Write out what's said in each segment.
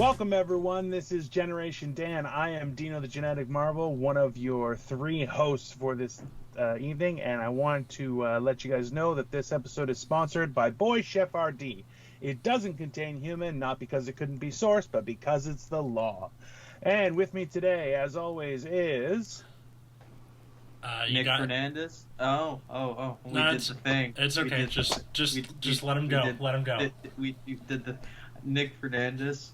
Welcome, everyone. This is Generation Dan. I am Dino the Genetic Marvel, one of your 3 hosts for this evening, and I want to let you guys know that this episode is sponsored by Boy Chef RD. It doesn't contain human, not because it couldn't be sourced, but because it's the law. And with me today, as always, is... Nick Fernandez. Oh. We did the thing. It's okay. Just let him go. Let him go. We did the Nick Fernandez.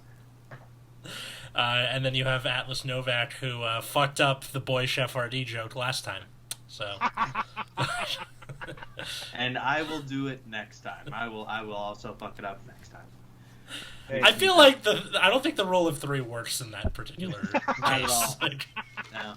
And then you have Atlas Novak, who fucked up the Boy Chef RD joke last time. So. And I will do it next time. I will also fuck it up next time. Hey, I feel like I don't think the rule of 3 works in that particular case. Not at all. No.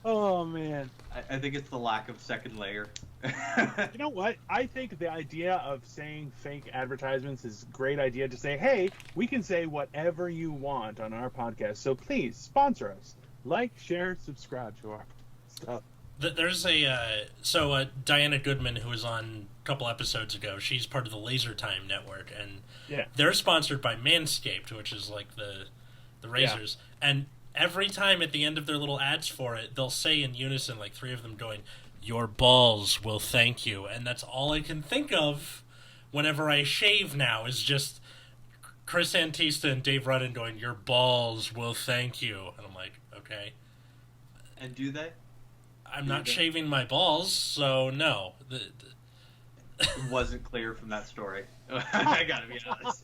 Oh, man. I think it's the lack of second layer. You know what? I think the idea of saying fake advertisements is a great idea to say, hey, we can say whatever you want on our podcast, so please sponsor us. Like, share, subscribe to our stuff. There's Diana Goodman, who was on a couple episodes ago, she's part of the Laser Time Network, and they're sponsored by Manscaped, which is like the razors, and every time at the end of their little ads for it, they'll say in unison, like 3 of them going, "Your balls will thank you." And that's all I can think of whenever I shave now is just Chris Antista and Dave Rudden going, "Your balls will thank you." And I'm like, okay. And do they? I'm not shaving my balls, so no. It wasn't clear from that story. I gotta be honest.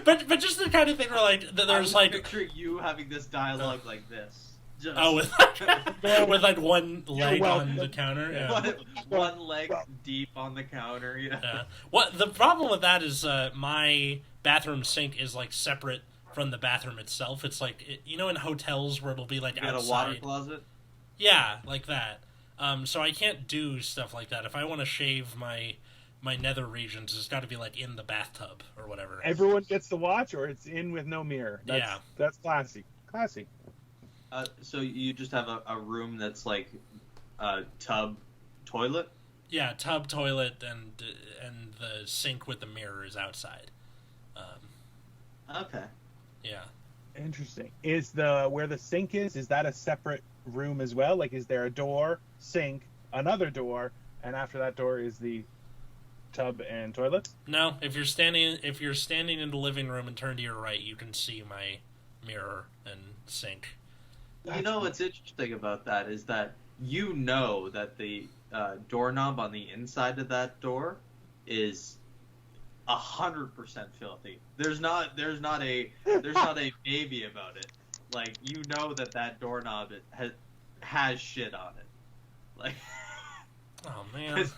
but just the kind of thing where like there's like picture you having this dialogue like this. Just... Oh, with like one leg on the counter. Yeah. One leg deep on the counter. Yeah. What the problem with that is my bathroom sink is like separate from the bathroom itself. It's like in hotels where it'll be like outside. You got a water closet. Yeah, like that. So I can't do stuff like that. If I want to shave my nether regions, it's got to be like in the bathtub or whatever. Everyone gets to watch, or it's in with no mirror. That's classy. Classy. So you just have a room that's like a tub, toilet? Yeah, tub, toilet, and the sink with the mirror is outside. Okay. Yeah. Interesting. Is where the sink is that a separate room as well? Like, is there a door, sink, another door, and after that door is the tub and toilet? No. If you're standing in the living room and turn to your right, you can see my mirror and sink. You know what's interesting about that is that that the doorknob on the inside of that door is 100% filthy. There's not a baby about it. Like, that doorknob has shit on it. Like, oh man,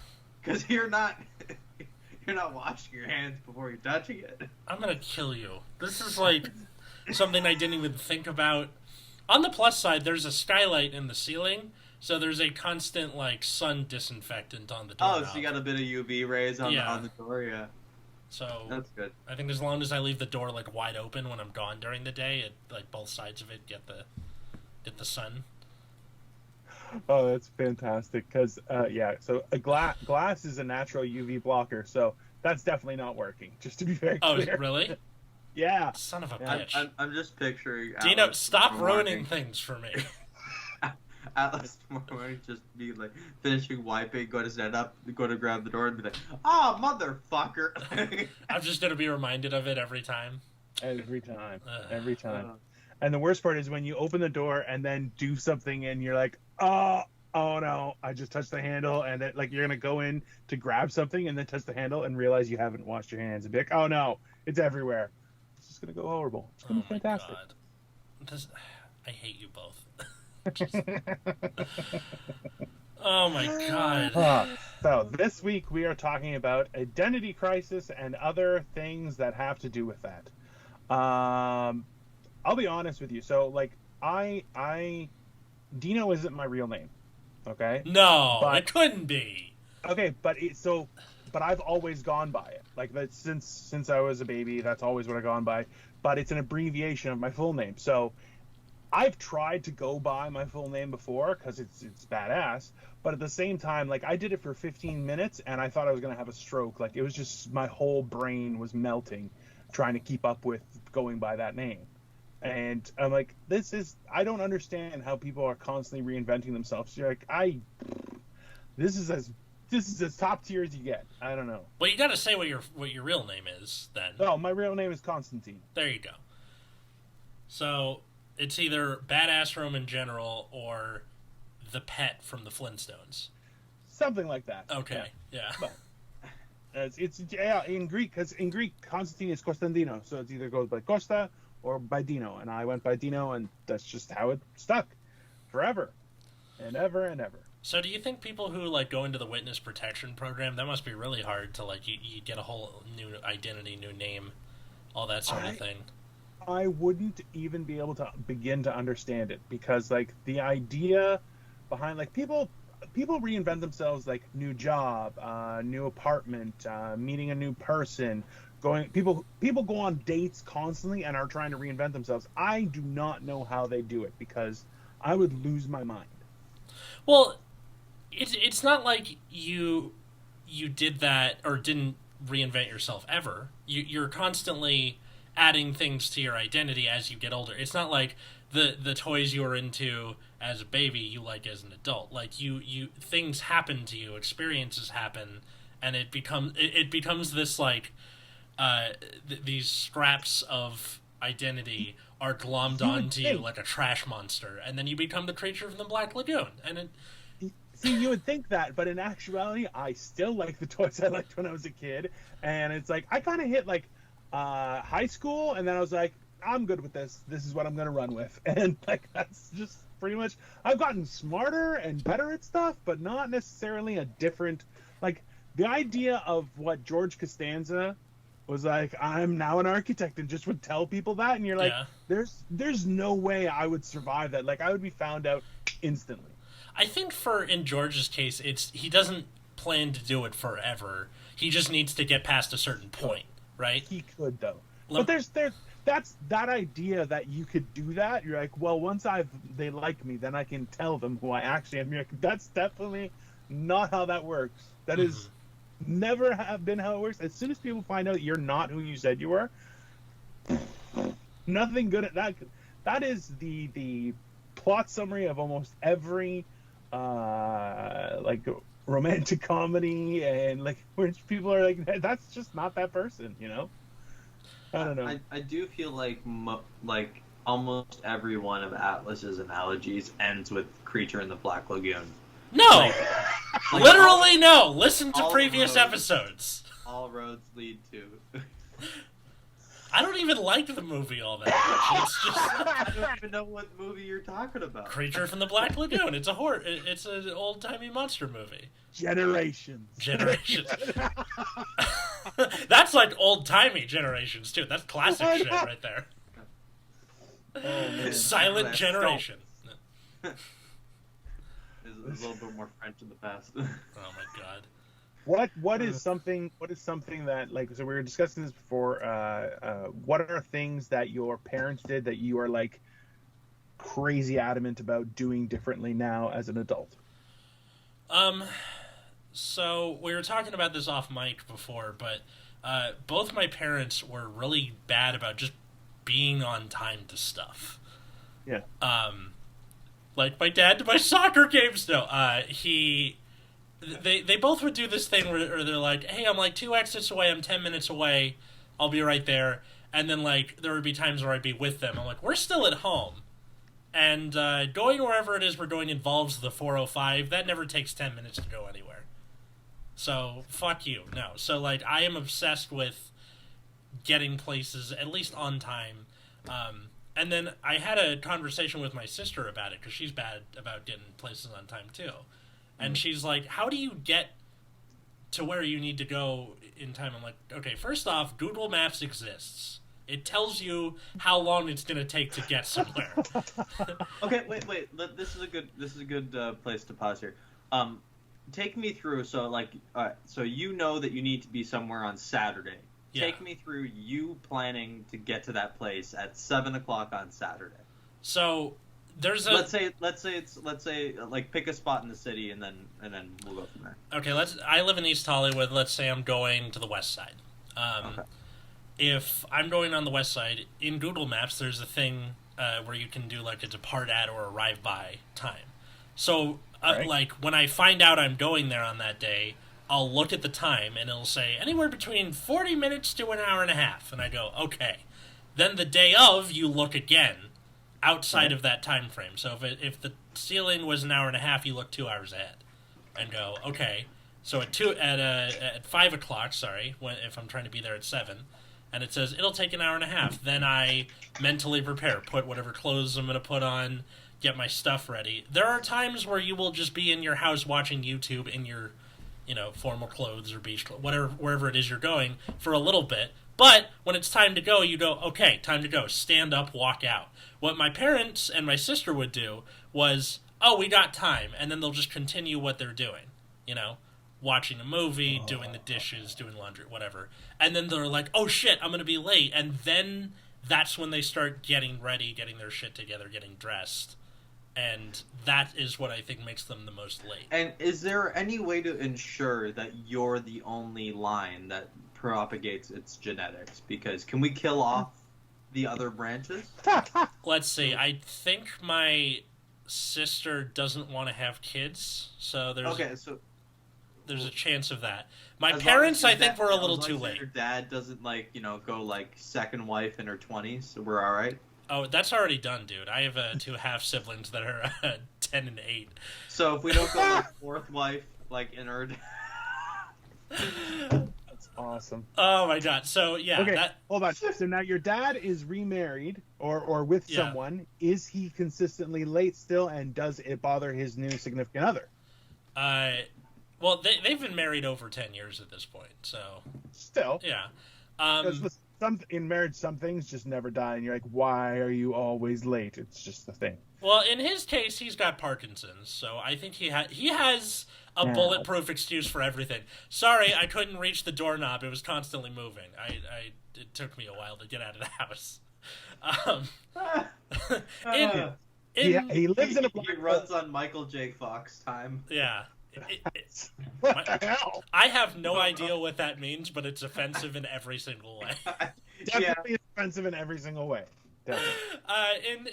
because you're not washing your hands before you're touching it. I'm gonna kill you. This is like something I didn't even think about. On the plus side, there's a skylight in the ceiling, so there's a constant like sun disinfectant on the door. Oh, so you got a bit of UV rays on the door, yeah. So that's good. I think as long as I leave the door like wide open when I'm gone during the day, like both sides of it get the sun. Oh, that's fantastic. Because so a glass is a natural UV blocker, so that's definitely not working. Just to be very clear. Oh, really? Yeah. Son of a bitch. I'm just picturing Dino, stop ruining things for me. Atlas tomorrow just be like finishing wiping, go to stand up, go to grab the door, and be like, "Ah, oh, motherfucker!" I'm just gonna be reminded of it every time. Every time. And the worst part is when you open the door and then do something, and you're like, "Oh no, I just touched the handle," and then like you're gonna go in to grab something and then touch the handle and realize you haven't washed your hands and be like, "Oh no, it's everywhere." It's just gonna go horrible. It's gonna be fantastic. I hate you both. Oh my god. So this week we are talking about identity crisis and other things that have to do with that. I'll be honest with you. So like Dino isn't my real name. Okay? No, it couldn't be. Okay, but I've always gone by it. Like that since I was a baby, that's always what I've gone by. But it's an abbreviation of my full name. So I've tried to go by my full name before because it's badass, but at the same time, like I did it for 15 minutes and I thought I was gonna have a stroke. Like it was just my whole brain was melting trying to keep up with going by that name. And I'm like, I don't understand how people are constantly reinventing themselves. You're like, this is as top tier as you get. I don't know. Well, you got to say what your real name is then. Oh, my real name is Constantine. There you go. So it's either Badass Roman General or the pet from the Flintstones. Something like that. Okay. Yeah. But it's in Greek, because in Greek Constantine is Costandino, so it either goes by Costa or by Dino, and I went by Dino, and that's just how it stuck forever and ever and ever. So do you think people who like go into the witness protection program, that must be really hard to like you get a whole new identity, new name, all that sort of thing? I wouldn't even be able to begin to understand it, because like the idea behind like people reinvent themselves, like new job, new apartment, meeting a new person, people go on dates constantly and are trying to reinvent themselves. I do not know how they do it, because I would lose my mind. Well, it's not like you did that or didn't reinvent yourself ever. You're constantly adding things to your identity as you get older. It's not like the toys you were into as a baby you like as an adult. Like you things happen to you, experiences happen, and it becomes this like these scraps of identity are glommed onto you like a trash monster, and then you become the creature from the Black Lagoon. And see, you would think that, but in actuality, I still like the toys I liked when I was a kid, and it's like I kind of hit like high school, and then I was like, I'm good with this. This is what I'm gonna run with, and like that's just pretty much. I've gotten smarter and better at stuff, but not necessarily a different. Like the idea of what George Costanza was like, I'm now an architect, and just would tell people that, and you're like, there's no way I would survive that. Like I would be found out instantly. I think in George's case, he doesn't plan to do it forever. He just needs to get past a certain point, right? He could though. But that's that idea that you could do that. You're like, well, once they like me, then I can tell them who I actually am. You're like, that's definitely not how that works. That is never have been how it works. As soon as people find out you're not who you said you were, nothing good at that. That is the plot summary of almost every like romantic comedy, and like where people are like, that's just not that person, you know. I don't know. I do feel like almost every one of Atlas's analogies ends with creature in the Black Lagoon. No, literally no. Listen to previous episodes. All roads lead to. I don't even like the movie all that much. It's just I don't even know what movie you're talking about. Creature from the Black Lagoon. It's It's an old timey monster movie. Generations. That's like old timey Generations too. That's classic shit right there. Oh, Silent Generation. There's a little bit more French in the past. Oh my god. What is something that, like, so we were discussing this before, what are things that your parents did that you are like crazy adamant about doing differently now as an adult? So we were talking about this off mic before, but both my parents were really bad about just being on time to stuff. Yeah. Like my dad to my soccer games. No, They both would do this thing where they're like, hey, I'm like 2 exits away, I'm 10 minutes away, I'll be right there. And then, like, there would be times where I'd be with them. I'm like, we're still at home. And going wherever it is we're going involves the 405. That never takes 10 minutes to go anywhere. So, fuck you. No. So, like, I am obsessed with getting places, at least on time. And then I had a conversation with my sister about it, because she's bad about getting places on time, too. And she's like, how do you get to where you need to go in time? I'm like, okay, first off, Google Maps exists. It tells you how long it's going to take to get somewhere. Okay, wait. This is a good place to pause here. Take me through. So you know that you need to be somewhere on Saturday. Yeah. Take me through you planning to get to that place at 7:00 on Saturday. So there's a let's say like pick a spot in the city and then we'll go from there. Okay, I live in East Hollywood. Let's say I'm going to the west side. Okay. if I'm going on the west side, in Google Maps, there's a thing where you can do like a depart at or arrive by time. So, like, when I find out I'm going there on that day, I'll look at the time, and it'll say anywhere between 40 minutes to an hour and a half. And I go, okay. Then the day of, you look again outside of that time frame. So if the ceiling was an hour and a half, you look 2 hours ahead and go, okay. So at 5 o'clock, if I'm trying to be there at 7, and it says it'll take an hour and a half, then I mentally prepare, put whatever clothes I'm going to put on, get my stuff ready. There are times where you will just be in your house watching YouTube in your, formal clothes or beach clothes, wherever it is you're going for a little bit. But when it's time to go, you go, okay, time to go. Stand up, walk out. What my parents and my sister would do was, oh, we got time, and then they'll just continue what they're doing, watching a movie, doing the dishes, doing laundry, whatever. And then they're like, oh shit, I'm going to be late. And then that's when they start getting ready, getting their shit together, getting dressed. And that is what I think makes them the most late. And is there any way to ensure that you're the only line that propagates its genetics? Because can we kill off the other branches? Let's see. I think my sister doesn't want to have kids, so there's a chance of that. My parents, I think, were a little too late. Your dad doesn't go second wife in her 20s, so we're all right. Oh, that's already done, dude. I have two half siblings that are 10 and 8. So if we don't go fourth wife in her. That's awesome. Oh my god. So yeah. Okay, hold on. So now your dad is remarried or with someone. Is he consistently late still, and does it bother his new significant other? Well, they've been married over 10 years at this point, so still, yeah. In marriage, some things just never die, and you're like, why are you always late? It's just the thing. Well, in his case, he's got Parkinson's, so I think he has a bulletproof excuse for everything. Sorry, I couldn't reach the doorknob; it was constantly moving. It took me a while to get out of the house. He lives in a. He runs on Michael J. Fox time. Yeah. What the hell? I have no idea what that means, but it's offensive in every single way. Definitely offensive in every single way. Definitely.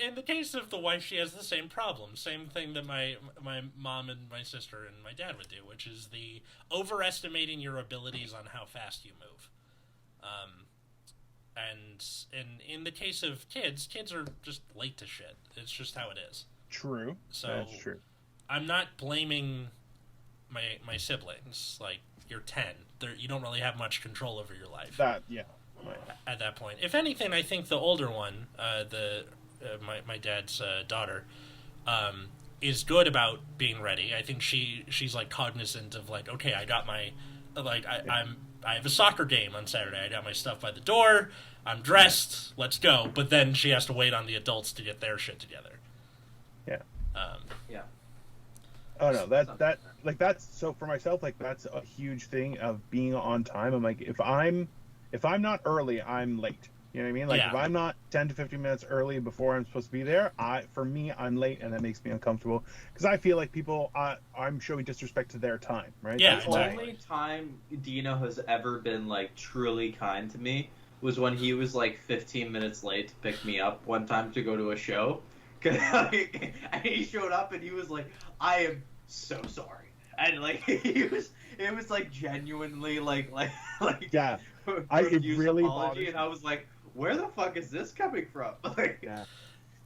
In the case of the wife, she has the same problem. Same thing that my mom and my sister and my dad would do, which is the overestimating your abilities on how fast you move. And in the case of kids are just late to shit. It's just how it is. True. So that's true. I'm not blaming my siblings. Like, you're 10. You don't really have much control over your life. Right. At that point. If anything, I think the older one, my dad's daughter, is good about being ready. I think she's like cognizant of like, okay, I got my I have a soccer game on Saturday. I got my stuff by the door. I'm dressed. Let's go. But then she has to wait on the adults to get their shit together. Yeah. Yeah. Oh no, that's so for myself, like that's a huge thing of being on time. I'm like, if I'm not early, I'm late. You know what I mean? Like if I'm not 10 to 15 minutes early before I'm supposed to be there, I'm late, and that makes me uncomfortable because I feel like people, I'm showing disrespect to their time, right? Yeah, that's exactly. The only time Dino has ever been like truly kind to me was when he was like 15 minutes late to pick me up one time to go to a show. And he showed up and he was like, I am so sorry. And like it was like genuinely like yeah. It really bothers me. And I was like, where the fuck is this coming from? Yeah.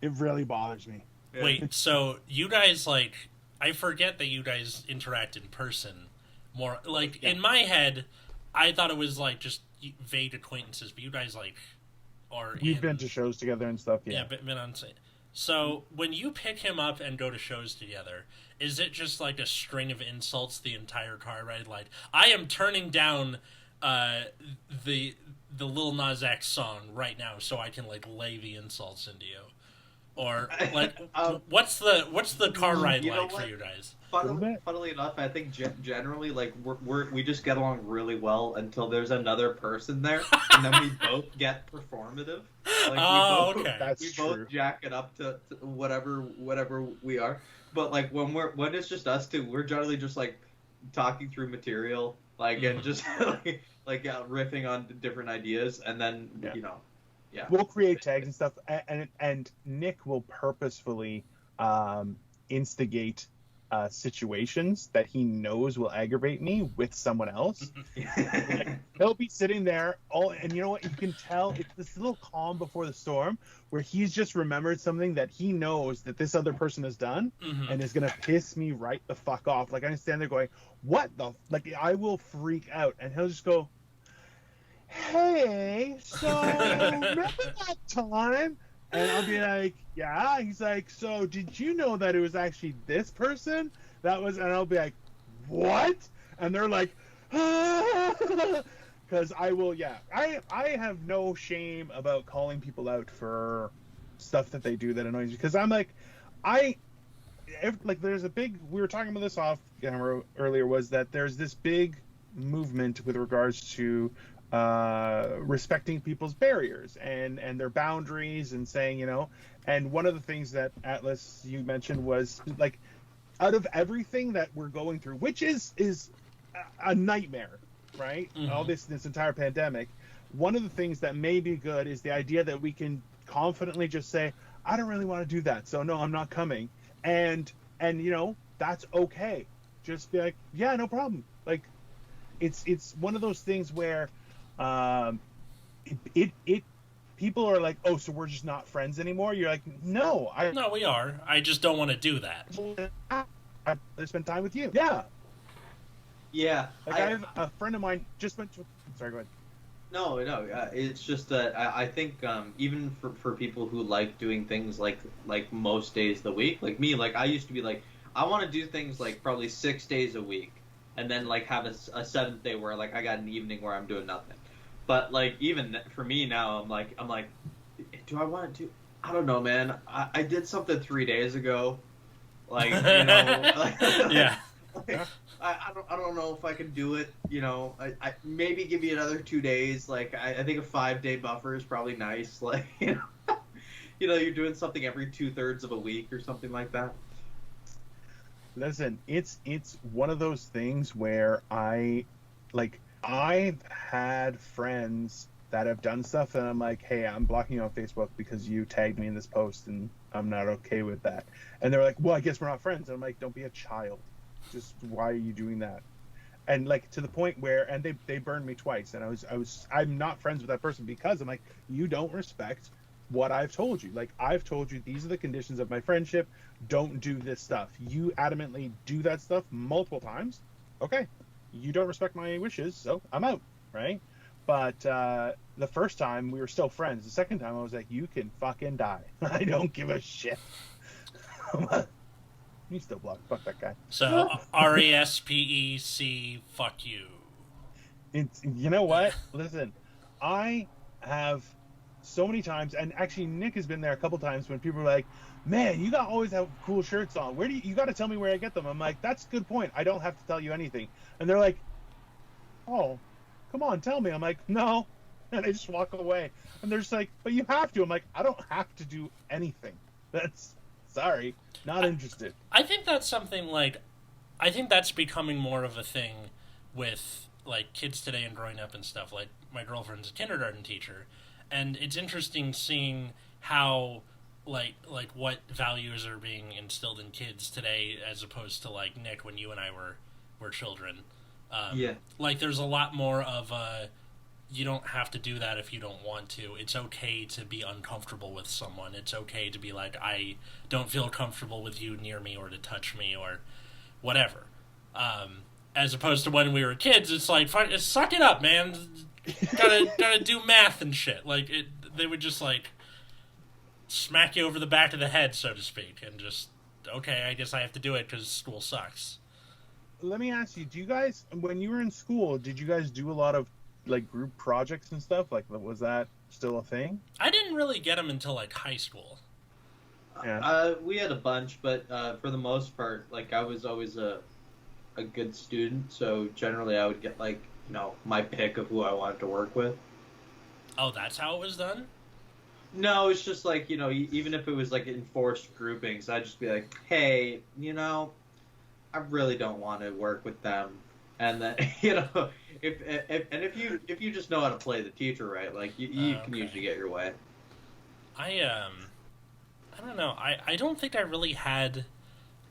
It really bothers me. Yeah. Wait, so you guys I forget that you guys interact in person more. Like in my head, I thought it was like just vague acquaintances, but you guys we've been to shows together and stuff. Yeah, been on site. So when you pick him up and go to shows together, is it just like a string of insults the entire car ride? Like, I am turning down the Lil Nas X song right now so I can like lay the insults into you, or like what's the car ride like for you guys? Funnily enough, I think generally like we just get along really well until there's another person there, and then we both get performative. Like, we both jack it up to whatever we are. But like when it's just us two, we're generally just like talking through material, like and just like like riffing on different ideas, and then we'll create tags and stuff, and Nick will purposefully instigate situations that he knows will aggravate me with someone else. Like, he'll be sitting there, and you know what? You can tell it's this little calm before the storm where he's just remembered something that he knows that this other person has done, and is gonna piss me right the fuck off. Like I stand there going, "What the?" Like I will freak out, and he'll just go, "Hey, so remember that time?" And I'll be like, "Yeah." He's like, "So did you know that it was actually this person that was?" And I'll be like, "What?" And they're like, because I will. Yeah, I have no shame about calling people out for stuff that they do that annoys me, because I'm like, there's a big. We were talking about this off camera earlier. Was that there's this big movement with regards to respecting people's barriers and their boundaries, and saying, and one of the things that Atlas, you mentioned, was like, out of everything that we're going through, which is a nightmare, right? All this entire pandemic, one of the things that may be good is the idea that we can confidently just say, I don't really want to do that, so no, I'm not coming, and that's okay. Just be like, yeah, no problem. Like it's one of those things where people are like, oh, so we're just not friends anymore. You're like, no, we are. I just don't want to do that. I spend time with you. Yeah. Like I have a friend of mine just went to. Sorry, go ahead. No. It's just that I think even for people who like doing things like most days of the week, like me, like I used to be like, I want to do things like probably 6 days a week, and then like have a seventh day where like I got an evening where I'm doing nothing. But like even for me now, I'm like, do I want to do? I don't know, man. I did something 3 days ago, like yeah. Like, I don't know if I can do it. I maybe give you another 2 days. Like I think a 5-day buffer is probably nice. Like you're doing something every 2/3 of a week or something like that. Listen, it's one of those things where I've had friends that have done stuff and I'm like, hey, I'm blocking you on Facebook because you tagged me in this post and I'm not okay with that. And they're like, well, I guess we're not friends. And I'm like, don't be a child. Just why are you doing that? And like to the point where, and they burned me twice, and I'm not friends with that person because I'm like, you don't respect what I've told you. Like I've told you these are the conditions of my friendship. Don't do this stuff. You adamantly do that stuff multiple times. Okay. You don't respect my wishes, so I'm out, right? But the first time we were still friends. The second time I was like, you can fucking die. I don't give a shit. You still block. Fuck that guy. So RESPEC, fuck you. You know what? Listen, I have so many times, and actually Nick has been there a couple times when people are like, man, you always have cool shirts on. Where do you got to tell me where I get them? I'm like, that's a good point. I don't have to tell you anything. And they're like, oh, come on, tell me. I'm like, no. And I just walk away. And they're just like, but you have to. I'm like, I don't have to do anything. Sorry, not interested. I think that's something I think that's becoming more of a thing with like kids today and growing up and stuff. Like my girlfriend's a kindergarten teacher, and it's interesting seeing how like what values are being instilled in kids today as opposed to like Nick when you and I were children. Like there's a lot more of you don't have to do that if you don't want to. It's okay to be uncomfortable with someone. It's okay to be like, I don't feel comfortable with you near me or to touch me or whatever. As opposed to when we were kids, it's like, suck it up, man. Gotta do math and shit. Like they would just like smack you over the back of the head, so to speak, and just, okay, I guess I have to do it because school sucks. Let me ask you, do you guys, when you were in school, did you guys do a lot of like group projects and stuff? Like, was that still a thing? I didn't really get them until like high school. Yeah. We had a bunch, but for the most part, like I was always a good student, so generally I would get like, my pick of who I wanted to work with. Oh, that's how it was done? No, it's just like, even if it was like enforced groupings, I'd just be like, hey, I really don't want to work with them. And that if you just know how to play the teacher right, like you can usually get your way. I don't know. I don't think I really had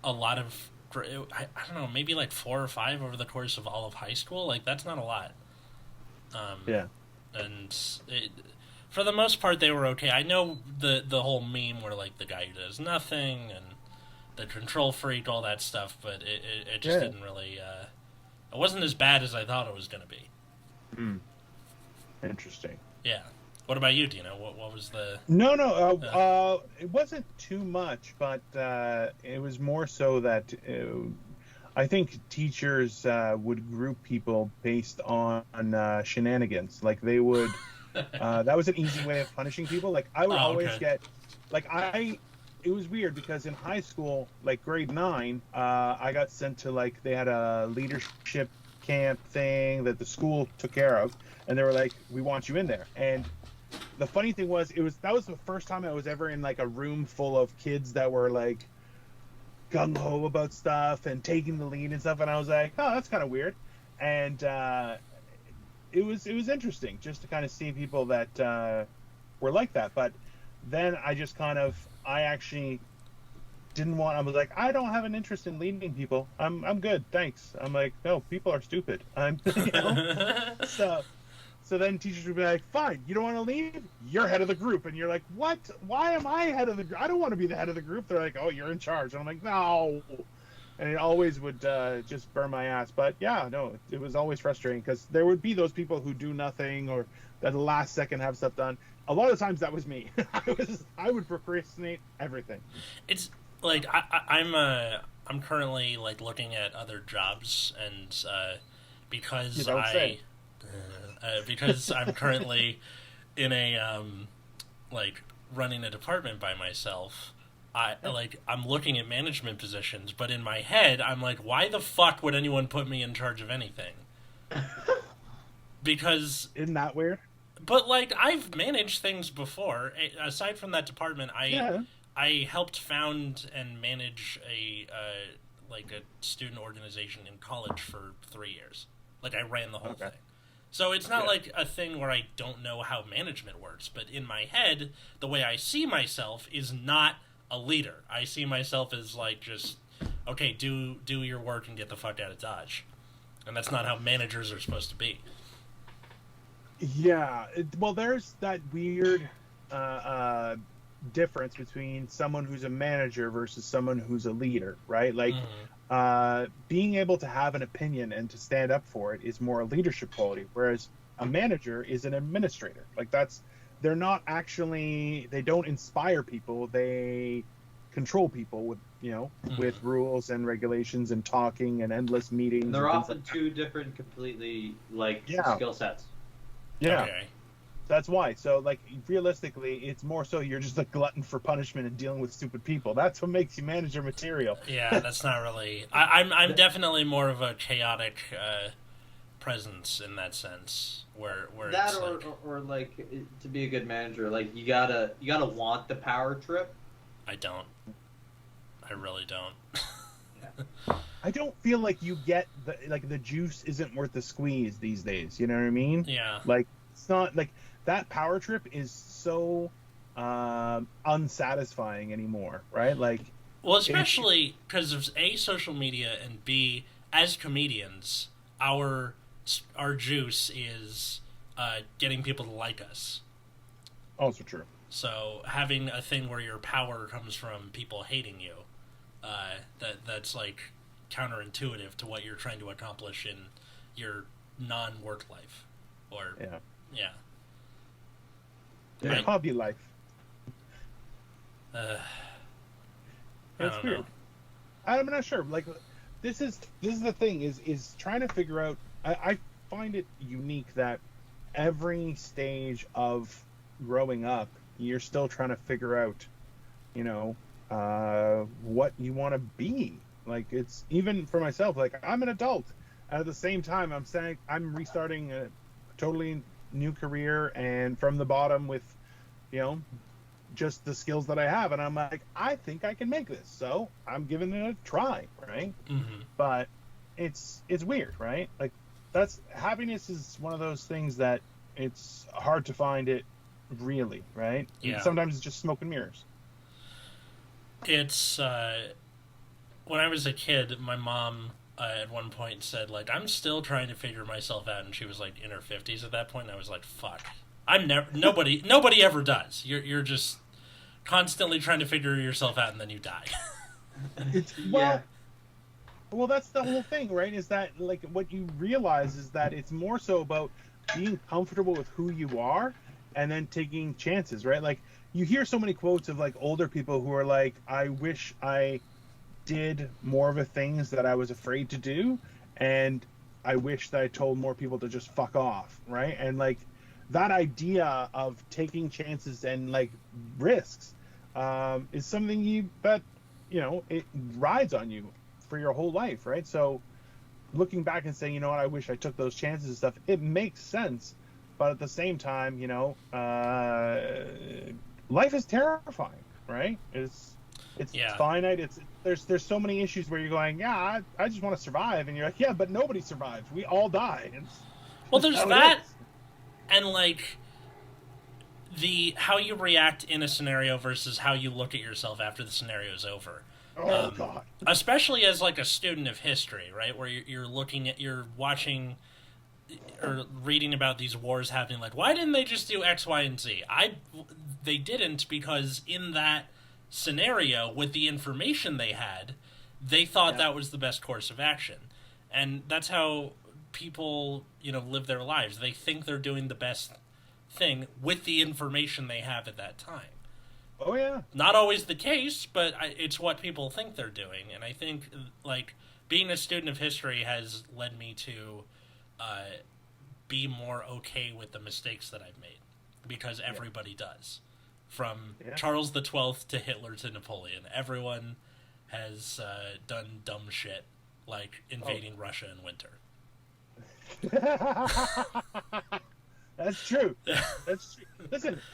a lot of. I don't know, maybe like 4 or 5 over the course of all of high school. Like that's not a lot. Yeah. And for the most part, they were okay. I know the whole meme where like the guy who does nothing and the control freak, all that stuff, but it just didn't really. It wasn't as bad as I thought it was going to be. Interesting. Yeah. What about you, Dino? What was the? No. It wasn't too much, but it was more so that I think teachers would group people based on shenanigans. Like they would. That was an easy way of punishing people. Like I would always get, like it was weird because in high school, like grade 9, I got sent to like they had a leadership camp thing that the school took care of, and they were like, "We want you in there." And the funny thing was, that was the first time I was ever in like a room full of kids that were like gung ho about stuff and taking the lead and stuff, and I was like, "Oh, that's kind of weird," and it was interesting just to kind of see people that were like that. But then I actually didn't want. I was like, I don't have an interest in leading people. I'm good, thanks. I'm like, no, people are stupid. So then teachers would be like, fine, you don't want to leave? You're head of the group. And you're like, what? Why am I head of the group? I don't want to be the head of the group. They're like, oh, you're in charge. And I'm like, no. And it always would just burn my ass. But yeah, no, it was always frustrating because there would be those people who do nothing or at the last second have stuff done. A lot of times that was me. I would procrastinate everything. It's like I'm currently like looking at other jobs, and because because I'm currently in a like running a department by myself. I'm looking at management positions, but in my head I'm like, why the fuck would anyone put me in charge of anything? Because isn't that weird? But like I've managed things before. Aside from that department, I helped found and manage a student organization in college for 3 years. Like I ran the whole thing. So it's not like a thing where I don't know how management works, but in my head, the way I see myself is not a leader. I see myself as like just, okay, do your work and get the fuck out of Dodge. And that's not how managers are supposed to be. Yeah, well, there's that weird difference between someone who's a manager versus someone who's a leader, right? Like, being able to have an opinion and to stand up for it is more a leadership quality, whereas a manager is an administrator. Like they're not actually, they don't inspire people, they control people with, with rules and regulations and talking and endless meetings. And they're often two different completely skill sets. Yeah. Okay. That's why. So, like, realistically, it's more so you're just a glutton for punishment and dealing with stupid people. That's what makes you manager material. Yeah, that's not really. I'm definitely more of a chaotic presence in that sense, where that it's or to be a good manager, like you gotta want the power trip. I don't. I really don't. Yeah. I don't feel like you get the juice isn't worth the squeeze these days. You know what I mean? Yeah. Like it's not like that power trip is so unsatisfying anymore, right? Like, well, especially because of A, social media, and B, as comedians, our juice is getting people to like us. Also true. So having a thing where your power comes from people hating you, that's like counterintuitive to what you're trying to accomplish in your non-work life, or hobby life. It's weird. know. I'm not sure. Like, this is the thing is trying to figure out. I find it unique that every stage of growing up, you're still trying to figure out, what you want to be. Like, it's even for myself. Like, I'm an adult. At the same time, I'm restarting a totally new career and from the bottom with, just the skills that I have. And I'm like, I think I can make this. So I'm giving it a try, right? Mm-hmm. But it's weird, right? Like, that's happiness is one of those things that it's hard to find it really, right? Yeah. And sometimes it's just smoke and mirrors. It's when I was a kid, my mom at one point said, like, I'm still trying to figure myself out, and she was like in her 50s at that point, and I was like, fuck, I'm never nobody ever does. You're just constantly trying to figure yourself out, and then you die. Well, that's the whole thing, right? Is that, like, what you realize is that it's more so about being comfortable with who you are and then taking chances, right? Like, you hear so many quotes of, like, older people who are like, I wish I did more of the things that I was afraid to do, and I wish that I told more people to just fuck off, right? And, like, that idea of taking chances and, like, risks is something that it rides on you for your whole life, right? So looking back and saying, you know what, I wish I took those chances and stuff, it makes sense. But at the same time, life is terrifying, right? It's finite. There's so many issues where you're going, yeah, I just want to survive, and you're like, yeah, but nobody survives. We all die. Well, there's that, and like how you react in a scenario versus how you look at yourself after the scenario is over. Oh God! Especially as like a student of history, right? Where you're watching or reading about these wars happening. Like, why didn't they just do X, Y, and Z? They didn't, because in that scenario, with the information they had, they thought that was the best course of action, and that's how people live their lives. They think they're doing the best thing with the information they have at that time. Oh, yeah. Not always the case, but it's what people think they're doing. And I think, like, being a student of history has led me to be more okay with the mistakes that I've made. Because everybody does. From Charles the 12th to Hitler to Napoleon. Everyone has done dumb shit, like invading Russia in winter. That's true. That's true.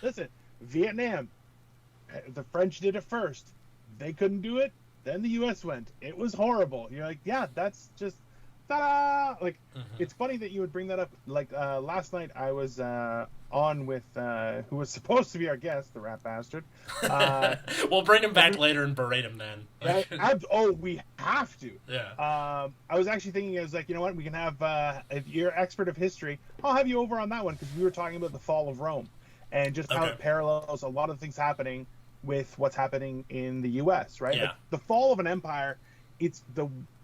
Listen. Vietnam. The French did it first. They couldn't do it. Then the U.S. went. It was horrible. You're like, yeah, that's just ta-da! Like, It's funny that you would bring that up. Like, last night I was on with who was supposed to be our guest, the rat bastard. We'll bring him back later and berate him then. We have to. Yeah. I was actually thinking, I was like, you know what? We can have, if you're an expert of history, I'll have you over on that one, because we were talking about the fall of Rome and just how it parallels a lot of things happening with what's happening in the U.S., right? Yeah. Like, the fall of an empire,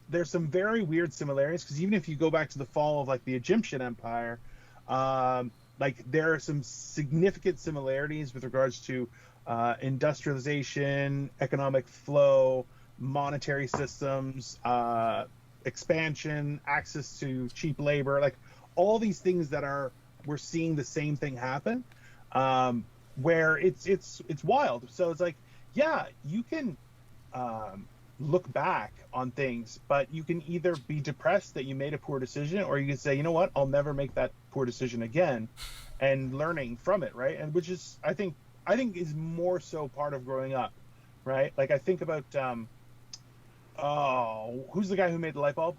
there's some very weird similarities, because even if you go back to the fall of, like, the Egyptian Empire, like, there are some significant similarities with regards to industrialization, economic flow, monetary systems, expansion, access to cheap labor, like, all these things that we're seeing the same thing happen. Where it's wild. So it's like, yeah, you can look back on things, but you can either be depressed that you made a poor decision, or you can say, you know what, I'll never make that poor decision again, and learning from it, right? And which is, I think is more so part of growing up, right? Like, I think about who's the guy who made the light bulb?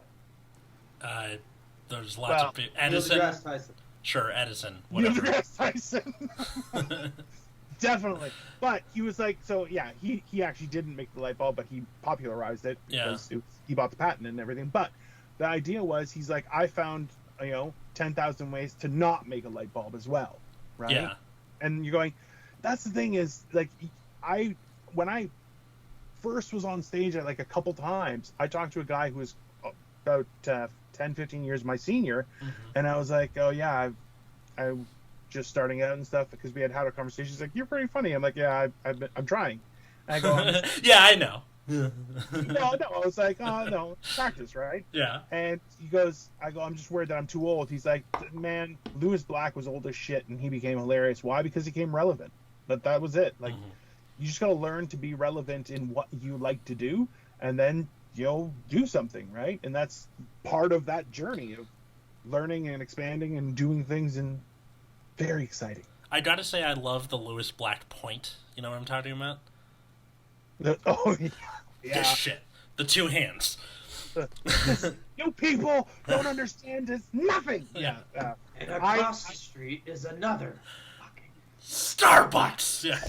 There's lots of people. Edison. Neil deGrasse Tyson. Sure, Edison. Neil deGrasse Tyson. Definitely. But he was like, so yeah, he actually didn't make the light bulb, but he popularized it because he bought the patent and everything. But the idea was, he's like, I found 10,000 ways to not make a light bulb as well, right? Yeah. And you're going, that's the thing is, like, when I first was on stage, like, a couple times, I talked to a guy who was about 10, 15 years my senior, and I was like, oh yeah, I'm just starting out and stuff, because we had a conversation. He's like, you're pretty funny. I'm like, yeah, I'm trying. And I go, yeah, I know. no, I was like, oh no, practice, right? Yeah. And he goes, I'm just worried that I'm too old. He's like, man, Lewis Black was old as shit, and he became hilarious. Why? Because he became relevant. That was it. Like, you just gotta learn to be relevant in what you like to do, and then do something, right? And that's part of that journey of learning and expanding and doing things, and very exciting. I gotta say, I love the Lewis Black point. You know what I'm talking about? Yeah. This shit. The two hands. You people don't understand this. Nothing. Yeah. And across the street is another fucking Starbucks. Yeah.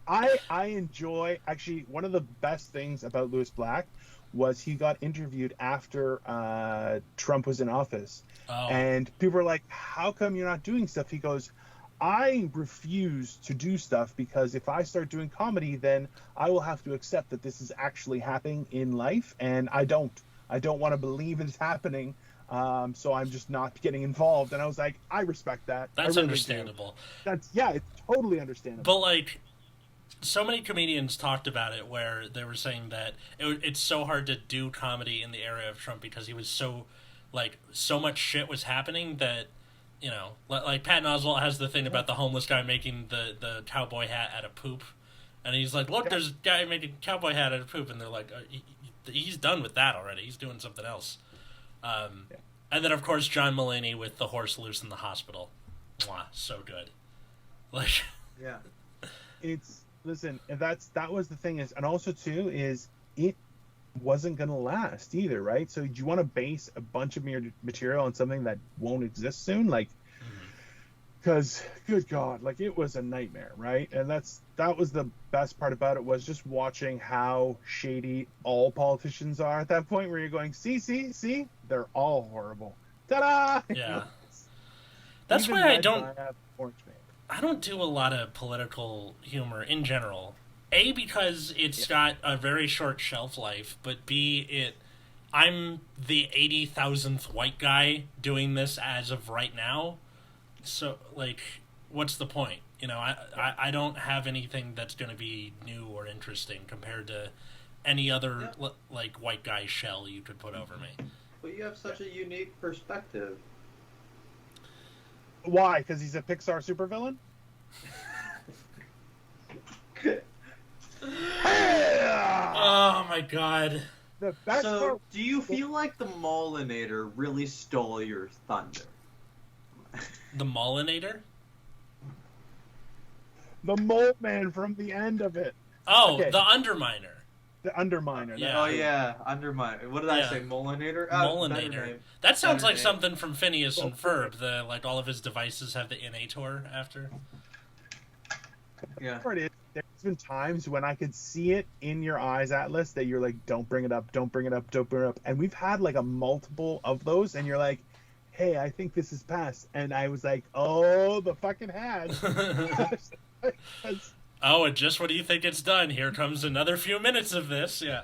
I enjoy, actually, one of the best things about Louis Black was he got interviewed after Trump was in office. Oh. And people were like, how come you're not doing stuff? He goes, I refuse to do stuff because if I start doing comedy, then I will have to accept that this is actually happening in life, and I don't want to believe it's happening. So I'm just not getting involved. And I was like, I respect that. That's really understandable. It's totally understandable. But like, so many comedians talked about it where they were saying that it's so hard to do comedy in the era of Trump because he was so much shit was happening that, you know, like Patton Oswalt has the thing about the homeless guy making the cowboy hat out of poop, and he's like, look, there's a guy making a cowboy hat out of poop, and they're like, he's done with that already. He's doing something else. And then of course John Mulaney with the horse loose in the hospital. Mwah, so good. Like, yeah. Listen, that was the thing is, and also too is it wasn't gonna last either, right? So do you want to base a bunch of material on something that won't exist soon? Like, because good God, like it was a nightmare, right? And that was the best part about it, was just watching how shady all politicians are at that point, where you're going, see, they're all horrible. Ta-da! Yeah. That's why I don't do a lot of political humor in general. A, because it's got a very short shelf life, but B, I'm the 80,000th white guy doing this as of right now. So, like, what's the point? You know, I don't have anything that's going to be new or interesting compared to any other, like, white guy shell you could put over me. But you have such a unique perspective. Why? Because he's a Pixar supervillain? Oh my God. The best part... do you feel like the Molinator really stole your thunder? The Molinator? The Mole Man from the end of it. Oh, okay. The Underminer. The Underminer. Yeah. Oh yeah, Underminer. What did I say? Molinator? Molinator. That sounds like something from Phineas and Ferb. All of his devices have the Innator after. Yeah. There's been times when I could see it in your eyes, Atlas, that you're like, don't bring it up, don't bring it up, don't bring it up. And we've had like a multiple of those, and you're like, hey, I think this is past. And I was like, oh, the fucking had. Oh, and just when you think it's done, here comes another few minutes of this. Yeah.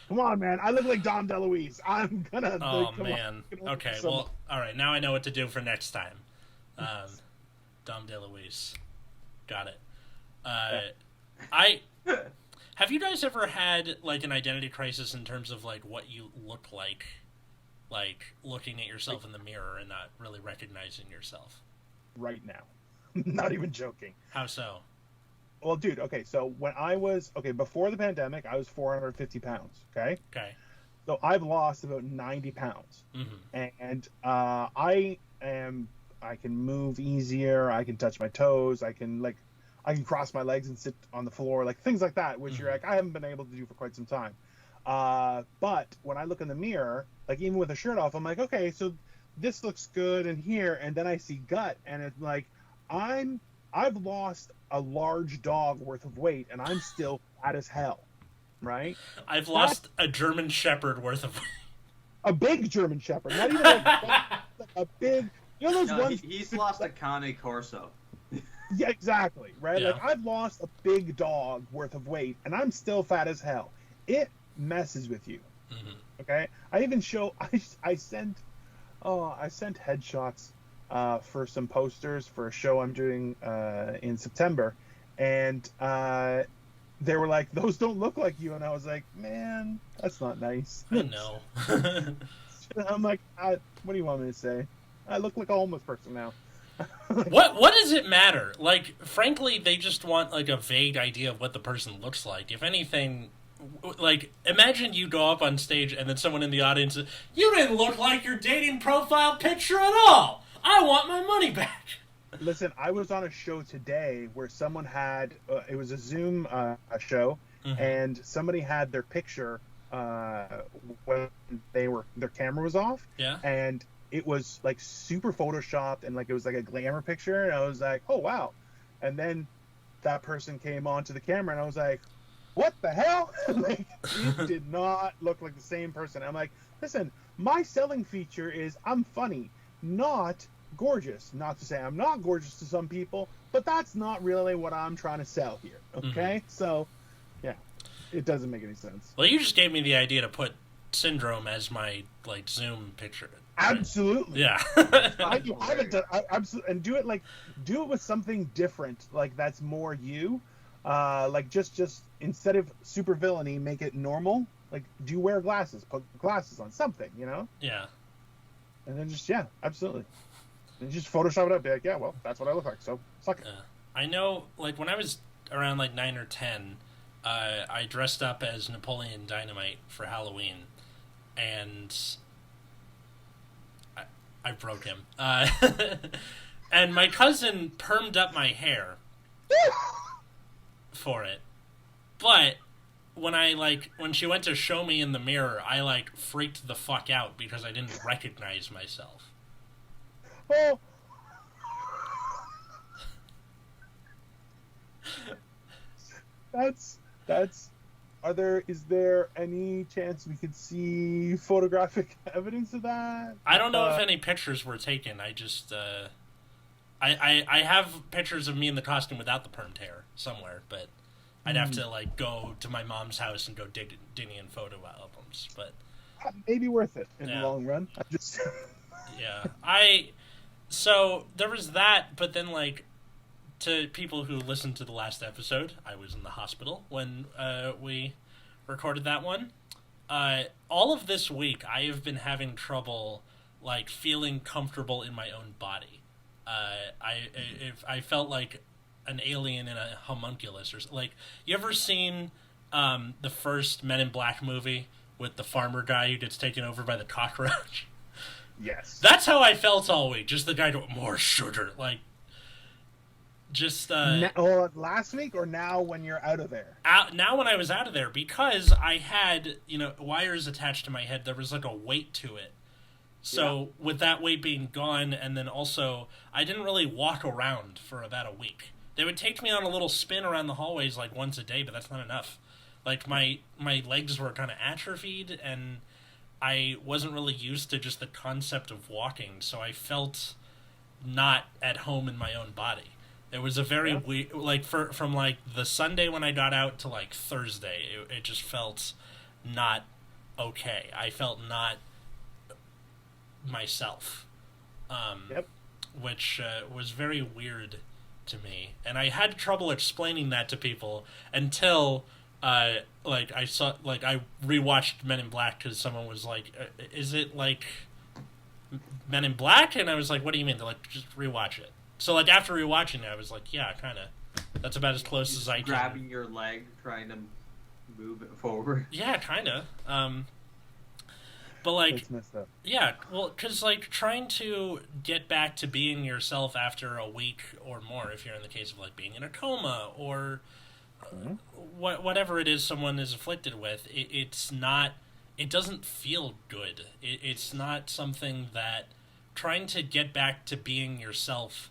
Come on, man. I look like Dom DeLuise. I'm gonna... Oh, man. Okay, well, all right. Now I know what to do for next time. Dom DeLuise. Got it. Have you guys ever had, like, an identity crisis in terms of, like, what you look like looking at yourself in the mirror and not really recognizing yourself? Right now. Not even joking. How so? Well, dude, okay, so when I was... Okay, before the pandemic, I was 450 pounds, okay? Okay. So I've lost about 90 pounds. Mm-hmm. And I can move easier, I can touch my toes, I can cross my legs and sit on the floor, like things like that, which you're like, I haven't been able to do for quite some time. But when I look in the mirror, like even with a shirt off, I'm like, okay, so this looks good in here, and then I see gut, and it's like, I've lost a large dog worth of weight, and I'm still fat as hell, right? I've lost a German Shepherd worth of weight. A big German Shepherd, not even like a big... You know those ones... He's lost a Cane Corso. Yeah, exactly, right? Yeah. Like, I've lost a big dog worth of weight, and I'm still fat as hell. It messes with you, okay? I even I sent headshots for some posters for a show I'm doing in September, and they were like, those don't look like you, and I was like, man, that's not nice. I know. I'm like, what do you want me to say? I look like a homeless person now. What does it matter? Like, frankly, they just want, like, a vague idea of what the person looks like. If anything, like, imagine you go up on stage and then someone in the audience says, you didn't look like your dating profile picture at all! I want my money back! Listen, I was on a show today where someone had, it was a Zoom show, and somebody had their picture when their camera was off, and it was like super photoshopped and like it was like a glamour picture, and I was like, oh wow. And then that person came onto the camera and I was like, what the hell? Like, it did not look like the same person. I'm like, listen, my selling feature is I'm funny, not gorgeous. Not to say I'm not gorgeous to some people, but that's not really what I'm trying to sell here. Okay? So yeah, it doesn't make any sense. Well, you just gave me the idea to put Syndrome as my like Zoom picture. Absolutely. Yeah. I haven't done, absolutely, and do it with something different. Like that's more you. Like just instead of super villainy, make it normal. Like, do you wear glasses? Put glasses on something, you know? Yeah. And then just absolutely. And just Photoshop it up. Be like, yeah, well, that's what I look like. So suck it. I know, like when I was around like 9 or 10, I dressed up as Napoleon Dynamite for Halloween, and I broke him. And my cousin permed up my hair for it, but when she went to show me in the mirror, I like freaked the fuck out because I didn't recognize myself. Oh. Is there any chance we could see photographic evidence of that? I don't know if any pictures were taken. I just I have pictures of me in the costume without the permed hair somewhere, but I'd have to like go to my mom's house and go digging in photo albums. But maybe worth it in the long run. So there was that, but then like to people who listened to the last episode, I was in the hospital when we recorded that one. All of this week, I have been having trouble like feeling comfortable in my own body. I felt like an alien in a homunculus, or like, you ever seen the first Men in Black movie with the farmer guy who gets taken over by the cockroach? Yes. That's how I felt all week. Just the guy doing more sugar, like. Just last week or now when you're out of there? Now when I was out of there, because I had wires attached to my head, there was like a weight to it. So with that weight being gone, and then also I didn't really walk around for about a week. They would take me on a little spin around the hallways like once a day, but that's not enough. Like my legs were kind of atrophied, and I wasn't really used to just the concept of walking, so I felt not at home in my own body. It was a very weird, like from like the Sunday when I got out to like Thursday, it just felt not okay. I felt not myself, which was very weird to me, and I had trouble explaining that to people until like I rewatched Men in Black because someone was like, "Is it like Men in Black?" And I was like, "What do you mean?" They're like, "Just rewatch it." So, like, after rewatching it, I was like, yeah, kind of. That's about as close as I can. Grabbing your leg, trying to move it forward. Yeah, kind of. But, like, it's messed up. Yeah, well, because, like, trying to get back to being yourself after a week or more, if you're in the case of, like, being in a coma or whatever it is someone is afflicted with, it doesn't feel good. It's not something that trying to get back to being yourself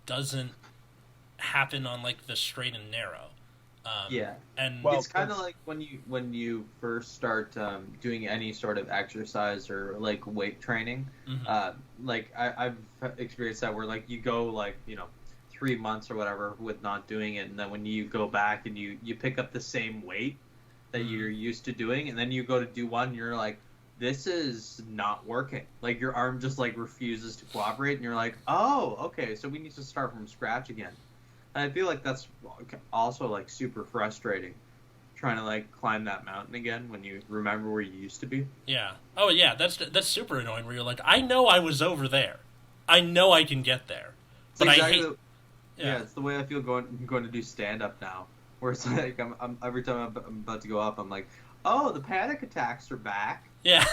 doesn't happen on like the straight and narrow. And it's kind of like when you first start doing any sort of exercise or like weight training. Like I've experienced that where like you go like 3 months or whatever with not doing it, and then when you go back and you pick up the same weight that you're used to doing, and then you go to do one, you're like, this is not working. Like, your arm just, like, refuses to cooperate, and you're like, oh, okay, so we need to start from scratch again. And I feel like that's also, like, super frustrating, trying to, like, climb that mountain again when you remember where you used to be. Yeah. Oh, yeah, that's super annoying, where you're like, I know I was over there. I know I can get there. But exactly I hate... Yeah, it's the way I feel going to do stand-up now, where it's like, I'm every time I'm about to go up, I'm like, oh, the panic attacks are back. Yeah.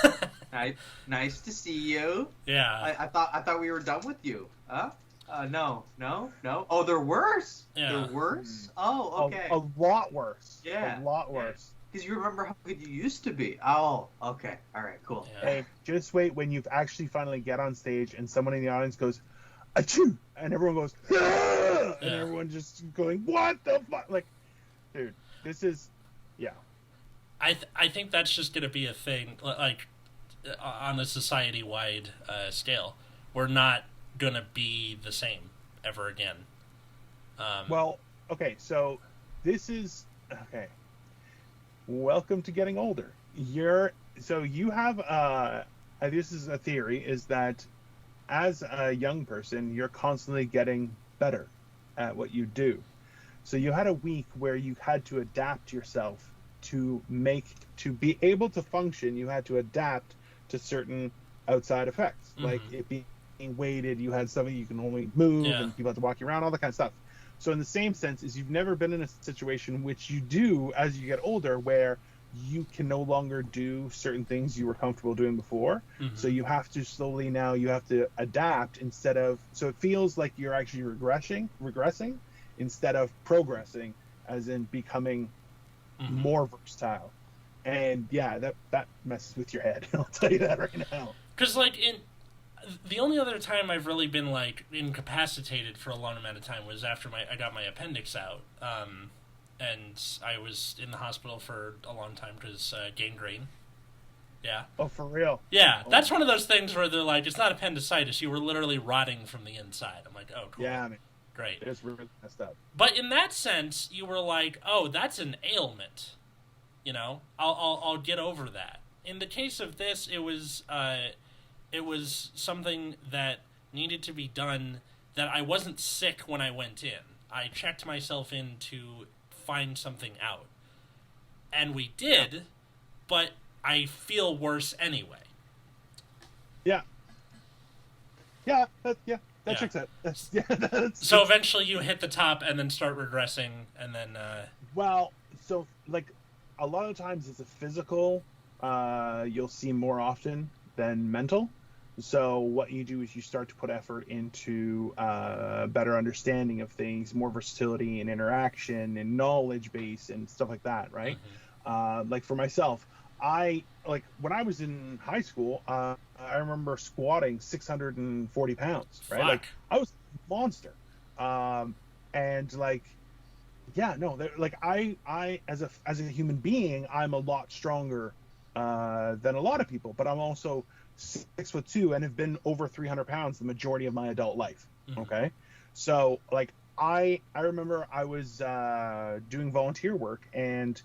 Nice to see you. Yeah. I thought we were done with you. Huh? No. Oh, they're worse. Yeah. They're worse. Oh, okay. A lot worse. Yeah. A lot worse. Because you remember how good you used to be. Oh, okay. All right, cool. Yeah. Hey, just wait when you actually finally get on stage and someone in the audience goes, achoo! And everyone goes, ah! And everyone just going, what the fuck? Like, dude, this is, yeah. I think that's just going to be a thing, like, on a society-wide scale. We're not going to be the same ever again. Well, okay, so this is, okay. Welcome to getting older. You have, this is a theory, is that as a young person, you're constantly getting better at what you do. So you had a week where you had to adapt yourself to be able to function. You had to adapt to certain outside effects, like it being weighted. You had something you can only move, and people have to walk you around, all that kind of stuff. So in the same sense, is you've never been in a situation which you do as you get older, where you can no longer do certain things you were comfortable doing before. So you have to slowly now, you have to adapt so it feels like you're actually regressing instead of progressing, as in becoming more versatile. And yeah, that messes with your head. I'll tell you that right now. Because like the only other time I've really been like incapacitated for a long amount of time was after I got my appendix out, and I was in the hospital for a long time because gangrene. Yeah. Oh, for real? Yeah, that's one of those things where they're like, it's not appendicitis. You were literally rotting from the inside. I'm like, oh, cool. Yeah, man. Great. It's really messed up. But in that sense, you were like, oh, that's an ailment. You know, I'll get over that. In the case of this, it was something that needed to be done, that I wasn't sick when I went in. I checked myself in to find something out. And we did, but I feel worse anyway. Yeah. Yeah, that checks out. So eventually you hit the top and then start regressing, and then... Well, so, like, a lot of times it's a physical, you'll see more often than mental. So what you do is you start to put effort into better understanding of things, more versatility and interaction and knowledge base and stuff like that, right? Like for myself, when I was in high school, I remember squatting 640 pounds, right? Fuck. Like I was a monster. And like, yeah, no, like I as a human being, I'm a lot stronger than a lot of people, but I'm also 6'2" and have been over 300 pounds the majority of my adult life. Okay. So like I remember I was doing volunteer work, and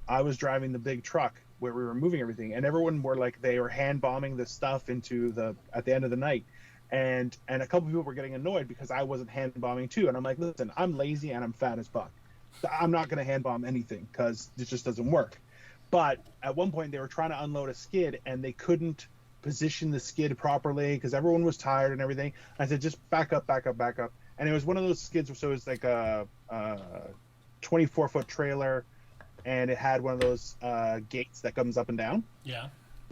I was driving the big truck where we were moving everything, and everyone were like, they were hand bombing the stuff at the end of the night. And a couple people were getting annoyed because I wasn't hand bombing too. And I'm like, listen, I'm lazy and I'm fat as fuck. I'm not going to hand bomb anything because it just doesn't work. But at one point they were trying to unload a skid and they couldn't position the skid properly because everyone was tired and everything. I said, just back up. And it was one of those skids, so it was like a 24-foot trailer, and it had one of those gates that comes up and down. Yeah.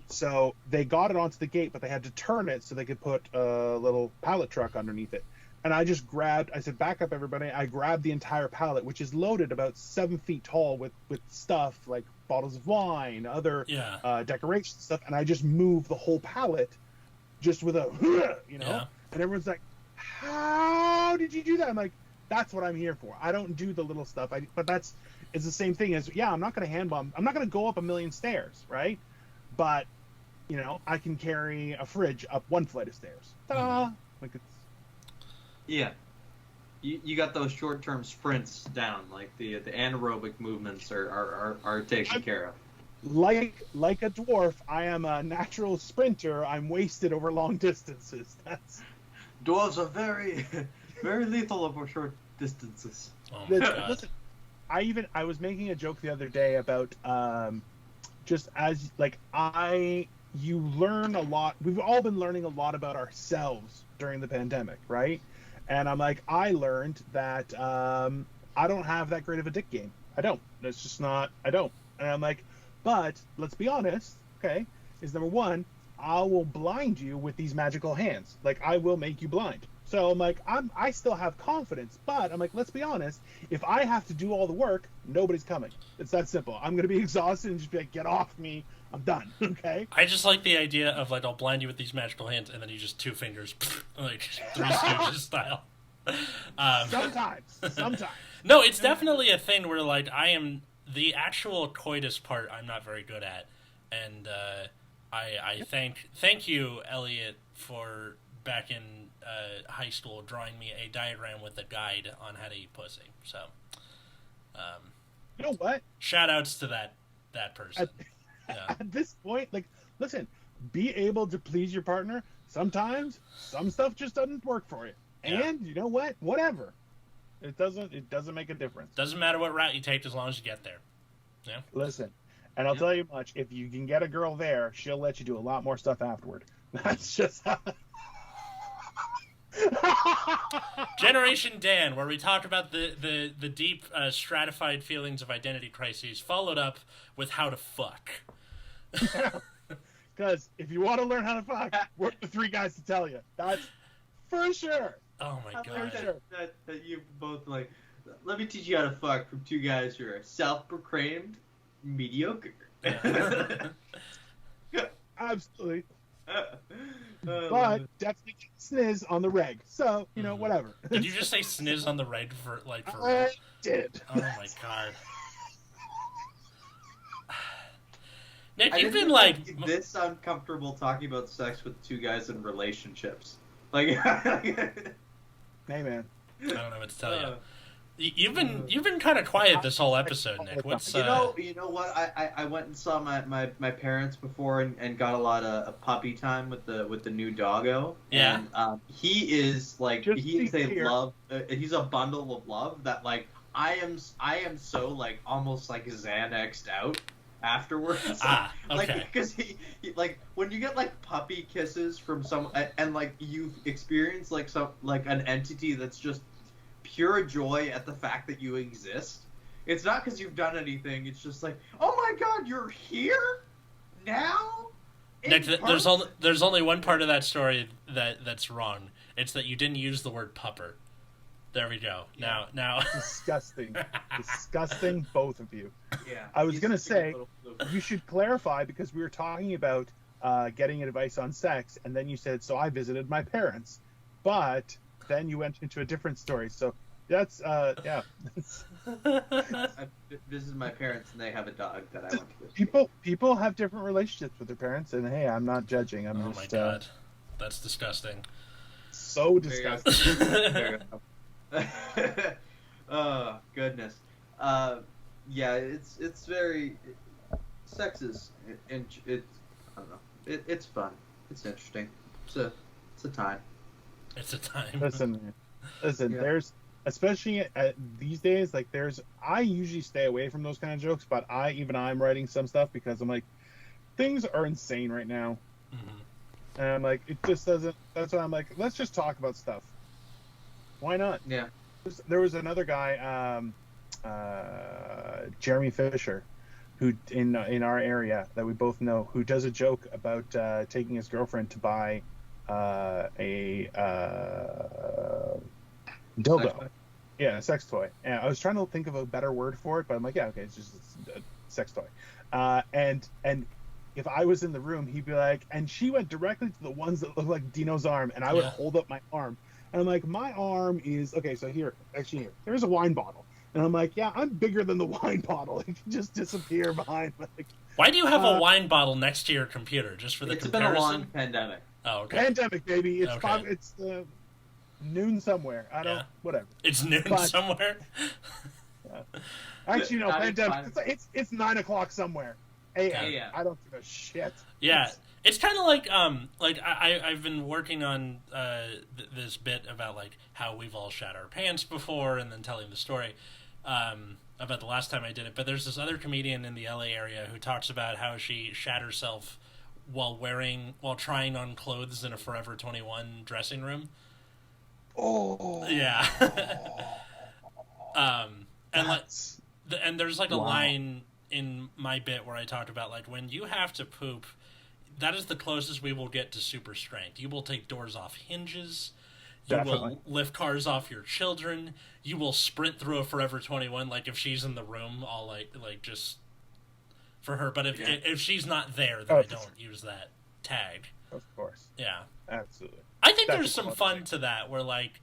So they got it onto the gate, but they had to turn it so they could put a little pallet truck underneath it. And I said, back up, everybody. I grabbed the entire pallet, which is loaded about 7 feet tall with stuff like bottles of wine, other decoration stuff. And I just moved the whole pallet just with a, Yeah. And everyone's like, how did you do that? I'm like, that's what I'm here for. I don't do the little stuff. But it's the same thing as, I'm not going to hand bomb. I'm not going to go up a million stairs, right? But, I can carry a fridge up one flight of stairs. Ta-da! Like it's... Yeah. You got those short-term sprints down, like the anaerobic movements are taken care of. Like a dwarf, I am a natural sprinter. I'm wasted over long distances. Dwarves are very, very lethal over short distances. Oh my God. Listen, I was making a joke the other day about just as like you learn a lot. We've all been learning a lot about ourselves during the pandemic, right? And I'm like, I learned that I don't have that great of a dick game. I don't. It's just not. I don't. And I'm like, but let's be honest. Okay, is number one, I will blind you with these magical hands. Like I will make you blind. So I'm like, I still have confidence, but I'm like, let's be honest. If I have to do all the work, nobody's coming. It's that simple. I'm gonna be exhausted and just be like, get off me. I'm done. Okay. I just like the idea of like I'll blind you with these magical hands, and then you just two fingers, like Three Stooges style. Sometimes. No, it's definitely a thing where like I am the actual coitus part. I'm not very good at, and I thank you, Elliot, for back in high school drawing me a diagram with a guide on how to eat pussy. So, you know what? Shout outs to that person. At this point, like, listen, be able to please your partner. Sometimes some stuff just doesn't work for you, and you know what? Whatever. It doesn't make a difference. Doesn't matter what route you take as long as you get there. Yeah. Listen, and I'll tell you much. If you can get a girl there, she'll let you do a lot more stuff afterward. That's just how... Generation Dan, where we talk about the deep stratified feelings of identity crises, followed up with how to fuck. Because if you want to learn how to fuck, we're the three guys to tell you. That's for sure. Oh my god. For sure. That you both like. Let me teach you how to fuck from two guys who are self-proclaimed mediocre. Absolutely. But definitely sniz on the reg. So, whatever. Did you just say sniz on the reg for I did. Oh my god. Nick, you've been this uncomfortable talking about sex with two guys in relationships. Like hey man. I don't know what to tell you. You've been kind of quiet this whole episode, Nick. What's you know what? I went and saw my parents before and got a lot of puppy time with the new doggo. Yeah. And he is like he's a bundle of love that like I am so like almost like Xanaxed out afterwards. Okay. Like because he like when you get like puppy kisses from some and like you've experienced like some like an entity that's just pure joy at the fact that you exist. It's not because you've done anything. It's just like, oh my god, you're here now. Nick, there's only one part of that story that's wrong. It's that you didn't use the word pupper. There we go. Yeah. Now. Disgusting, both of you. Yeah. I was gonna say you should clarify because we were talking about getting advice on sex, and then you said, so I visited my parents, but then you went into a different story. So that's yeah. I visited my parents, and they have a dog that I want to visit. People have different relationships with their parents, and hey, I'm not judging. Oh my god, that's disgusting. So disgusting. Oh goodness. Yeah, it's very. Sex is I don't know. It's fun. It's interesting. It's a time. It's a time. Listen. Yeah. There's especially these days. Like I usually stay away from those kind of jokes, but I'm writing some stuff because I'm like, things are insane right now, and I'm like, it just doesn't. That's why I'm like, let's just talk about stuff. Why not? Yeah. There was another guy, Jeremy Fisher, who in our area that we both know, who does a joke about taking his girlfriend to buy a dildo. A sex toy. And I was trying to think of a better word for it, but I'm like, yeah, okay, it's just a sex toy. And if I was in the room, he'd be like, and she went directly to the ones that look like Dino's arm, and I would hold up my arm. And I'm like, my arm is, okay, so here's a wine bottle. And I'm like, yeah, I'm bigger than the wine bottle. It can just disappear behind. Like, why do you have a wine bottle next to your computer? Just for the comparison? It's been a long pandemic. Oh, okay. Pandemic, baby. It's it's noon somewhere. Whatever. It's noon somewhere? Yeah. Actually, no, pandemic. It's 9 o'clock somewhere. AM. I don't give a shit. Yeah. It's kind of like I've been working on this bit about like how we've all shat our pants before, and then telling the story about the last time I did it. But there's this other comedian in the LA area who talks about how she shat herself while trying on clothes in a Forever 21 dressing room. Oh. Yeah. And there's like a line in my bit where I talk about like when you have to poop, that is the closest we will get to super strength. You will take doors off hinges. You will lift cars off your children. You will sprint through a Forever 21. Like, if she's in the room, I'll, like just for her. But if she's not there, then I don't use that tag. Of course. Yeah. Absolutely. I think there's some fun to that, where, like,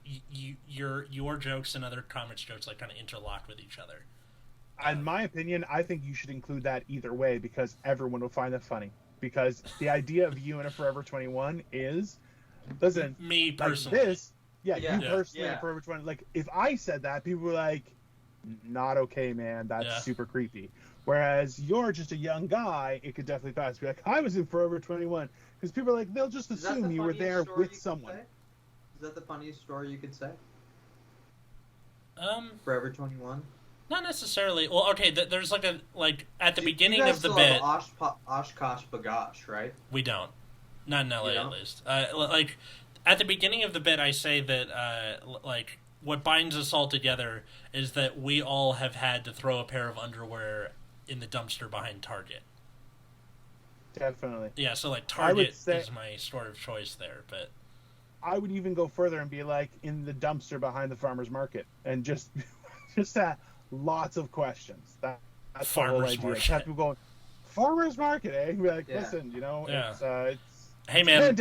your jokes and other comics jokes, like, kind of interlock with each other. In my opinion, I think you should include that either way, because everyone will find it funny. Because the idea of you in a Forever 21 is, listen, me personally. Like this, you personally in a Forever 21. Like, if I said that, people were like, not okay, man. That's super creepy. Whereas you're just a young guy, it could definitely pass. Be like, I was in Forever 21. Because people are like, they'll just assume you were there with someone. Is that the funniest story you could say? Forever 21? Not necessarily. Well, okay, there's at the beginning of the bit. Oshkosh Bagosh, right? We don't. Not in LA, at least. Like, at the beginning of the bit, I say that, like, what binds us all together is that we all have had to throw a pair of underwear in the dumpster behind Target. Definitely. Yeah, so, like, Target is my store of choice there, but... I would even go further and be, like, in the dumpster behind the farmer's market, and just that... Lots of questions. That's the whole idea. Have people going, farmer's market, eh? Be like, listen, you know, it's hey man,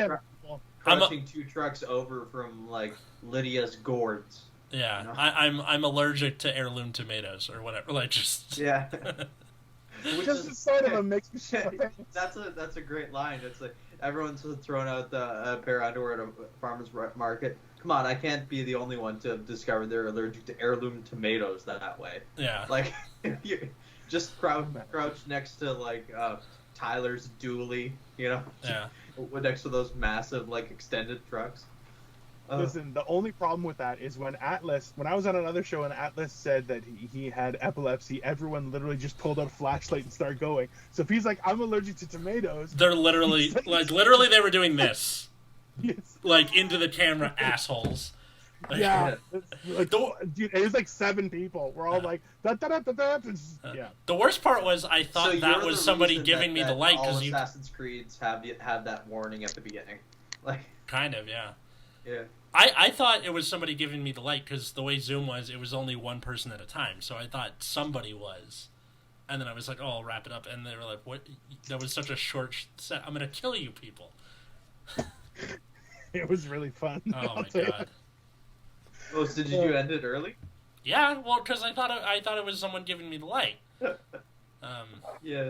crushing 2 trucks over from like Lydia's gourds. Yeah, you know? I'm allergic to heirloom tomatoes or whatever. Like just Which just the sight of them makes me shit. That's a great line. It's like everyone's throwing out a pair of underwear at a farmer's market. Come on, I can't be the only one to discover they're allergic to heirloom tomatoes that way. Yeah. Like, you just crouch next to, like, Tyler's dually, you know? Yeah. Next to those massive, like, extended trucks. Listen, the only problem with that is when I was on another show and Atlas said that he had epilepsy, everyone literally just pulled out a flashlight and started going. So if he's like, I'm allergic to tomatoes... They're literally, literally they were doing this. Yes. Like, into the camera, assholes. Like, yeah. Like, dude, it was like 7 people. We're all like, da-da-da-da-da. Yeah. The worst part was I thought that was somebody giving me the light. All Assassin's Creeds have that warning at the beginning. Like, kind of, yeah. Yeah. I thought it was somebody giving me the light because the way Zoom was, it was only one person at a time. So I thought somebody was. And then I was like, oh, I'll wrap it up. And they were like, what? That was such a short set. I'm going to kill you people. It was really fun. Oh my god! Oh, so did you end it early? Yeah, well, because I thought it was someone giving me the light. Yeah.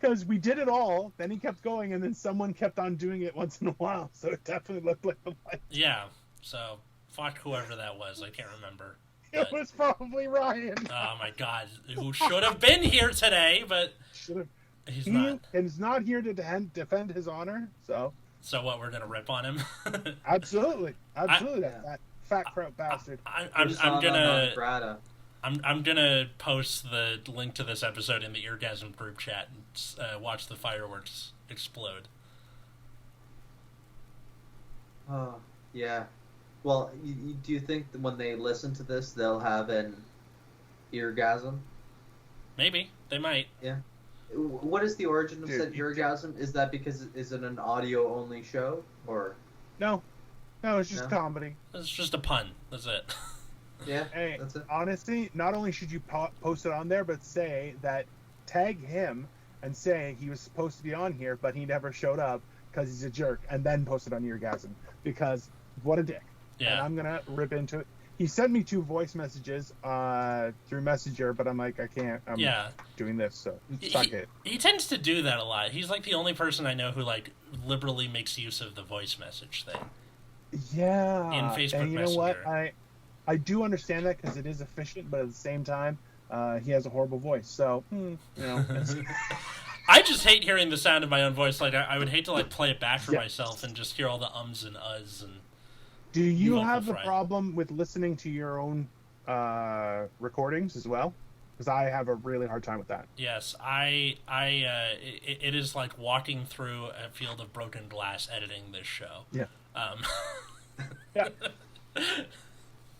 Because we did it all, then he kept going, and then someone kept on doing it once in a while, so it definitely looked like the light. Yeah. So fuck whoever that was. I can't remember. It was probably Ryan. Oh my god! Who should have been here today, but he's not. And he's not here to defend his honor, so. So what, we're gonna rip on him? Absolutely, that fat kraut bastard. I'm gonna post the link to this episode in the Eargasm group chat and watch the fireworks explode. Oh yeah. Well, do you think that when they listen to this, they'll have an eargasm? Maybe they might. Yeah. What is the origin of said eargasm? Is that because is it an audio only show or? No, it's just comedy. It's just a pun. That's it. Yeah. Hey, that's it. Honestly, not only should you post it on there, but say that tag him and say he was supposed to be on here, but he never showed up because he's a jerk, and then post it on Eargasm because what a dick. Yeah. And I'm gonna rip into it. He sent me 2 voice messages through Messenger, but I'm like, I can't. I'm doing this, so suck it. He tends to do that a lot. He's like the only person I know who like liberally makes use of the voice message thing. Yeah. In Facebook and you Messenger. know what? I do understand that because it is efficient, but at the same time, he has a horrible voice. So, you know. I just hate hearing the sound of my own voice. Like I would hate to like play it back for myself and just hear all the ums and uhs and. Do you have the problem with listening to your own recordings as well? Because I have a really hard time with that. Yes, it is like walking through a field of broken glass editing this show. Yeah. Yeah.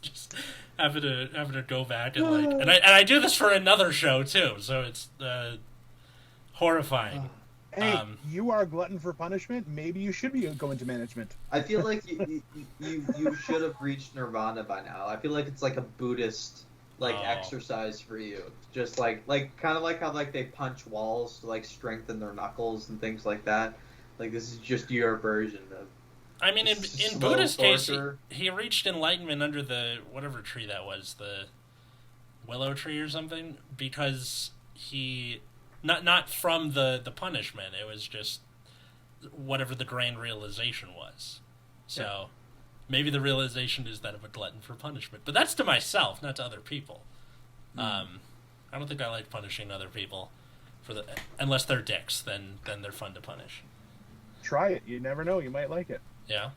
Just having to go back and like, and I do this for another show too, so it's horrifying. Hey, you are a glutton for punishment. Maybe you should be going to management. I feel like you should have reached nirvana by now. I feel like it's like a Buddhist exercise for you. Just like kind of like how like they punch walls to like strengthen their knuckles and things like that. Like this is just your version of. I mean, in Buddha's case, he reached enlightenment under the whatever tree that was, the willow tree or something, because he not from the punishment. It was just whatever the grand realization was. So maybe the realization is that I'm a glutton for punishment, but that's to myself, not to other people. I don't think I like punishing other people unless they're dicks. Then they're fun to punish. Try it. You never know. You might like it. Yeah.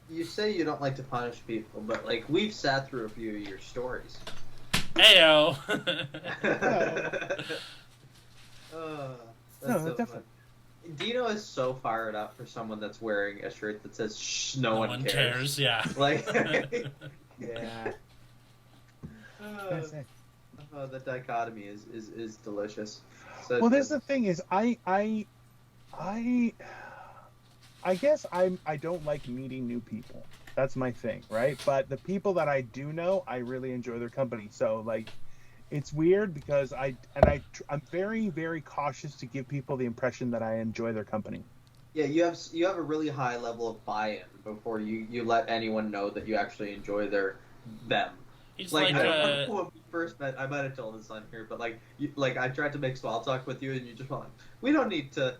You say you don't like to punish people, but like we've sat through a few of your stories. Heyo. That's so fun. Dino is so fired up for someone that's wearing a shirt that says "Shh, no one cares." Yeah. Like. Yeah. The dichotomy is delicious. So, well, there's the thing is, I guess I don't like meeting new people. That's my thing, right? But the people that I do know, I really enjoy their company. So like, it's weird because I'm very, very cautious to give people the impression that I enjoy their company. Yeah, you have a really high level of buy-in before you let anyone know that you actually enjoy them. He's like I don't remember when we first met. I might have told this on here, but like I tried to make small talk with you, and you just went, "We don't need to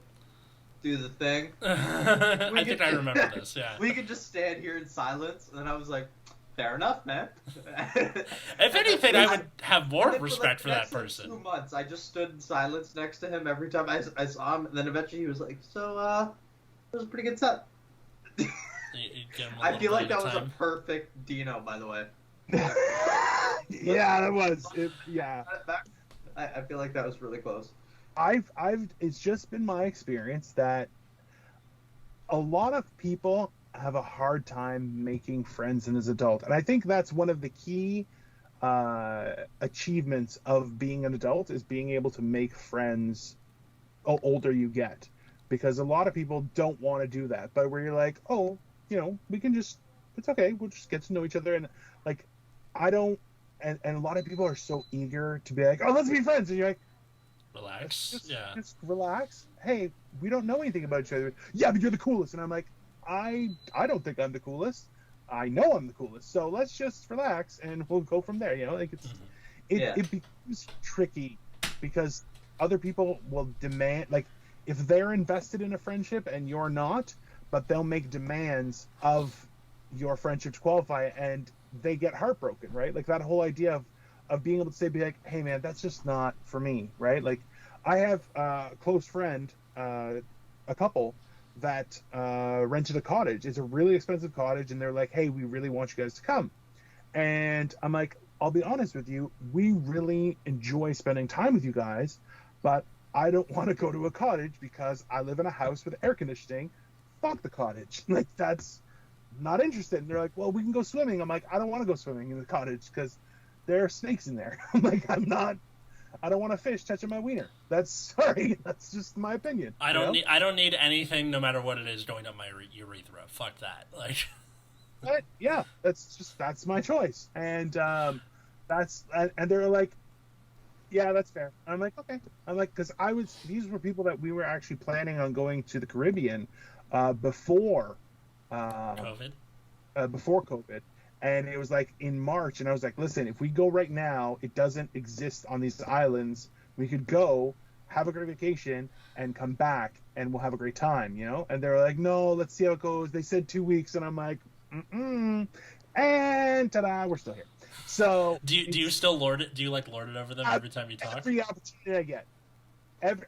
do the thing." I think I remember this. Yeah, we could just stand here in silence, and I was like, "Fair enough, man." If anything, I would have more respect for that person. 2 months, I just stood in silence next to him every time I saw him, and then eventually he was like, "So, it was a pretty good set." I feel like that was a perfect Dino, by the way. Yeah, that was it. Yeah, I feel like that was really close. It's just been my experience that a lot of people have a hard time making friends as an adult, and I think that's one of the key achievements of being an adult is being able to make friends older you get, because a lot of people don't want to do that, but where you're like, oh, we can just, it's okay, we'll just get to know each other, and like I don't, and a lot of people are so eager to be like, oh, let's be friends, and you're like, relax, just relax. Hey, we don't know anything about each other. Yeah, but you're the coolest, and I'm like, I don't think I'm the coolest. I know I'm the coolest, so let's just relax and we'll go from there. Like it becomes tricky because other people will demand, like if they're invested in a friendship and you're not, but they'll make demands of your friendship to qualify, and they get heartbroken, right? Like that whole idea of being able to be like, hey man, that's just not for me, right? Like I have a close friend, a couple that rented a cottage. It's a really expensive cottage, and they're like, hey, we really want you guys to come. And I'm like, I'll be honest with you, we really enjoy spending time with you guys, but I don't want to go to a cottage because I live in a house with air conditioning. Fuck the cottage. Like that's not interested. And they're like, well, we can go swimming. I'm like, I don't want to go swimming in the cottage because there are snakes in there. I'm like, I don't want a fish touching my wiener. That's just my opinion. I don't need anything, no matter what it is, going up my urethra. Fuck that. Like, but yeah, that's my choice. And and they're like, yeah, that's fair. I'm like, okay. I'm like, because these were people that we were actually planning on going to the Caribbean before COVID. Before COVID. And it was like in March, and I was like, listen, if we go right now, it doesn't exist on these islands. We could go, have a great vacation, and come back, and we'll have a great time, And they were like, no, let's see how it goes. They said 2 weeks, and I'm like, and ta-da, we're still here. So do you still lord it? Do you lord it over them every time you talk? Every opportunity I get.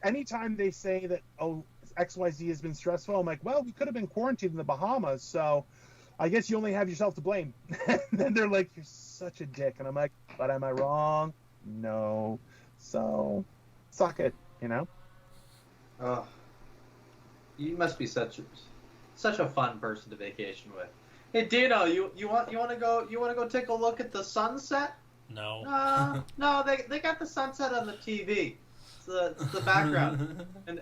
Anytime they say that, oh, XYZ has been stressful, I'm like, well, we could have been quarantined in the Bahamas, so I guess you only have yourself to blame. And then they're like, you're such a dick. And I'm like, but am I wrong? No. So, suck it, Oh, you must be such a fun person to vacation with. Hey, Dino, you want to go take a look at the sunset? No. No, they got the sunset on the TV. It's the background. and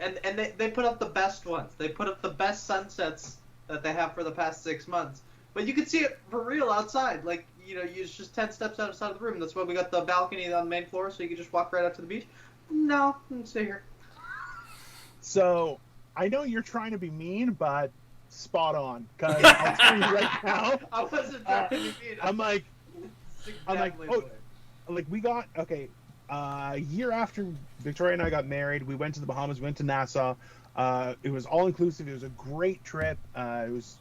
they put up the best ones. They put up the best sunsets that they have for the past 6 months. But you can see it for real outside. Like, it's just 10 steps outside of the room. That's why we got the balcony on the main floor, so you can just walk right out to the beach. No, I'm stay here. So, I know you're trying to be mean, but spot on. Because I'll tell you right now. I wasn't trying to be mean. I'm like, we got, a year after Victoria and I got married, we went to the Bahamas, went to Nassau. It was all inclusive. It was a great trip. It was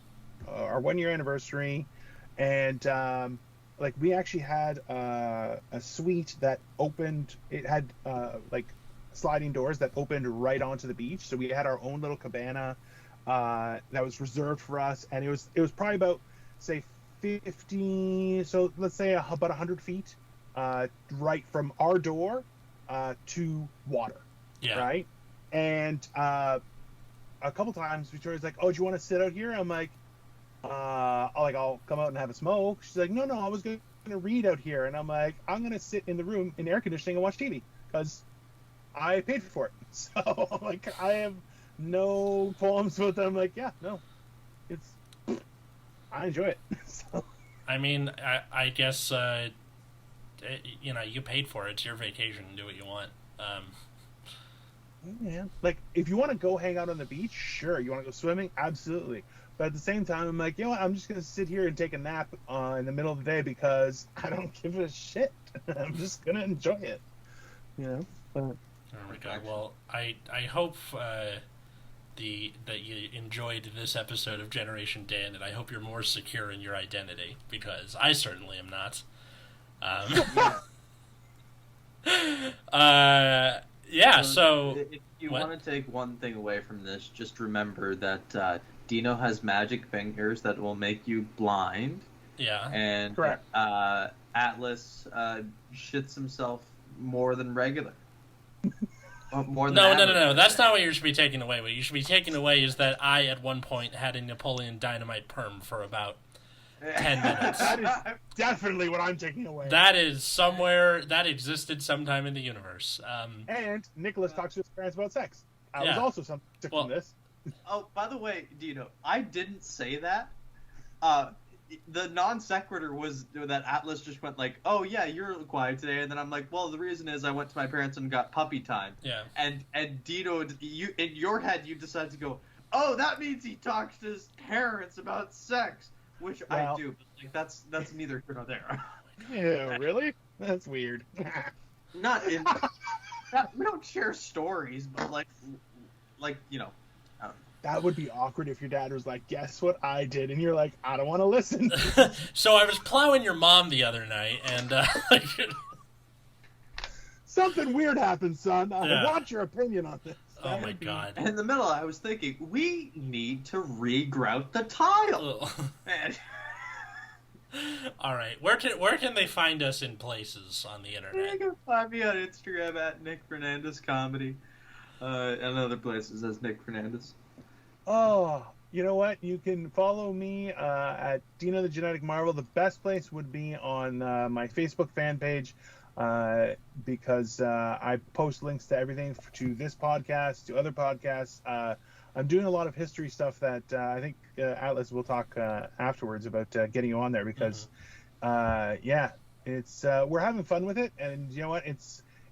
our 1 year anniversary, and we actually had a suite that opened. It had sliding doors that opened right onto the beach. So we had our own little cabana that was reserved for us, and it was probably about, say, 50. So let's say about 100 feet. Right from our door to water, right? And a couple times Victoria's like, "Oh, do you want to sit out here?" I'm like, "I'll come out and have a smoke." She's like, "No, I was going to read out here," and I'm like, "I'm going to sit in the room in air conditioning and watch TV because I paid for it." So I have no qualms with it. I'm like, "Yeah, no, I enjoy it." So. I mean, I guess. You paid for it. It's your vacation. Do what you want. Yeah. If you want to go hang out on the beach, sure. You want to go swimming? Absolutely. But at the same time, I'm like, I'm just going to sit here and take a nap in the middle of the day because I don't give a shit. I'm just going to enjoy it. But... Oh my God. Well, I hope that you enjoyed this episode of Generation Dan, and I hope you're more secure in your identity, because I certainly am not. So if you want to take one thing away from this, just remember that Dino has magic fingers that will make you blind. Yeah. And correct. Atlas shits himself more than regular. More than No. That's not what you should be taking away. What you should be taking away is that I, at one point, had a Napoleon Dynamite perm for about 10 minutes. That is definitely what I'm taking away. That is somewhere that existed sometime in the universe. And Nicholas talks to his parents about sex. I was also something from this. Oh, by the way, Dino, I didn't say that. The non sequitur was that Atlas just went like, "Oh yeah, you're quiet today," and then I'm like, "Well, the reason is I went to my parents and got puppy time." Yeah. And Dino, you in your head, you decided to go, "Oh, that means he talks to his parents about sex." Which I do, but that's neither here nor there. Yeah, really? That's weird. Not in. We don't share stories, but That would be awkward if your dad was like, "Guess what I did," and you're like, "I don't want to listen." So I was plowing your mom the other night, and something weird happened, son. I want your opinion on this. Oh my God! In the middle, I was thinking we need to regrout the tile. All right, where can they find us in places on the internet? You can find me on Instagram at Nick Fernandez Comedy, and other places as Nick Fernandez. Oh, you know what? You can follow me at Dino the Genetic Marvel. The best place would be on my Facebook fan page. Because I post links to everything to this podcast, to other podcasts. I'm doing a lot of history stuff that I think Atlas will talk afterwards about getting you on there because, it's we're having fun with it, and you know what?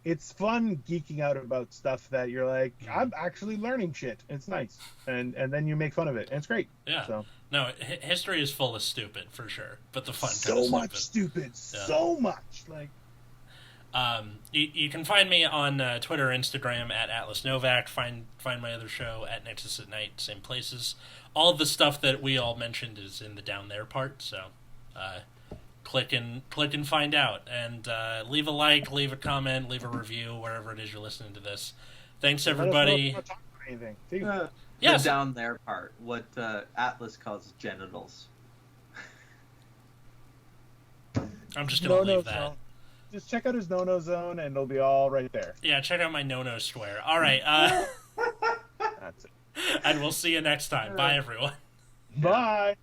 It's fun geeking out about stuff that you're like, I'm actually learning shit. It's nice, and then you make fun of it, and it's great. Yeah. So. No, history is full of stupid for sure, but the fun so kind of much stupid, so much like. You can find me on Twitter, Instagram at Atlas Novak. Find my other show at Nexus at Night, same places. All of the stuff that we all mentioned is in the down there part. So, click and find out, and leave a like, leave a comment, leave a review wherever it is you're listening to this. Thanks everybody. The down there part, what Atlas calls genitals. I'm just gonna leave that. No. Just check out his no-no zone, and it'll be all right there. Yeah, check out my no-no square. All right. That's it. And we'll see you next time. Bye, everyone. Bye.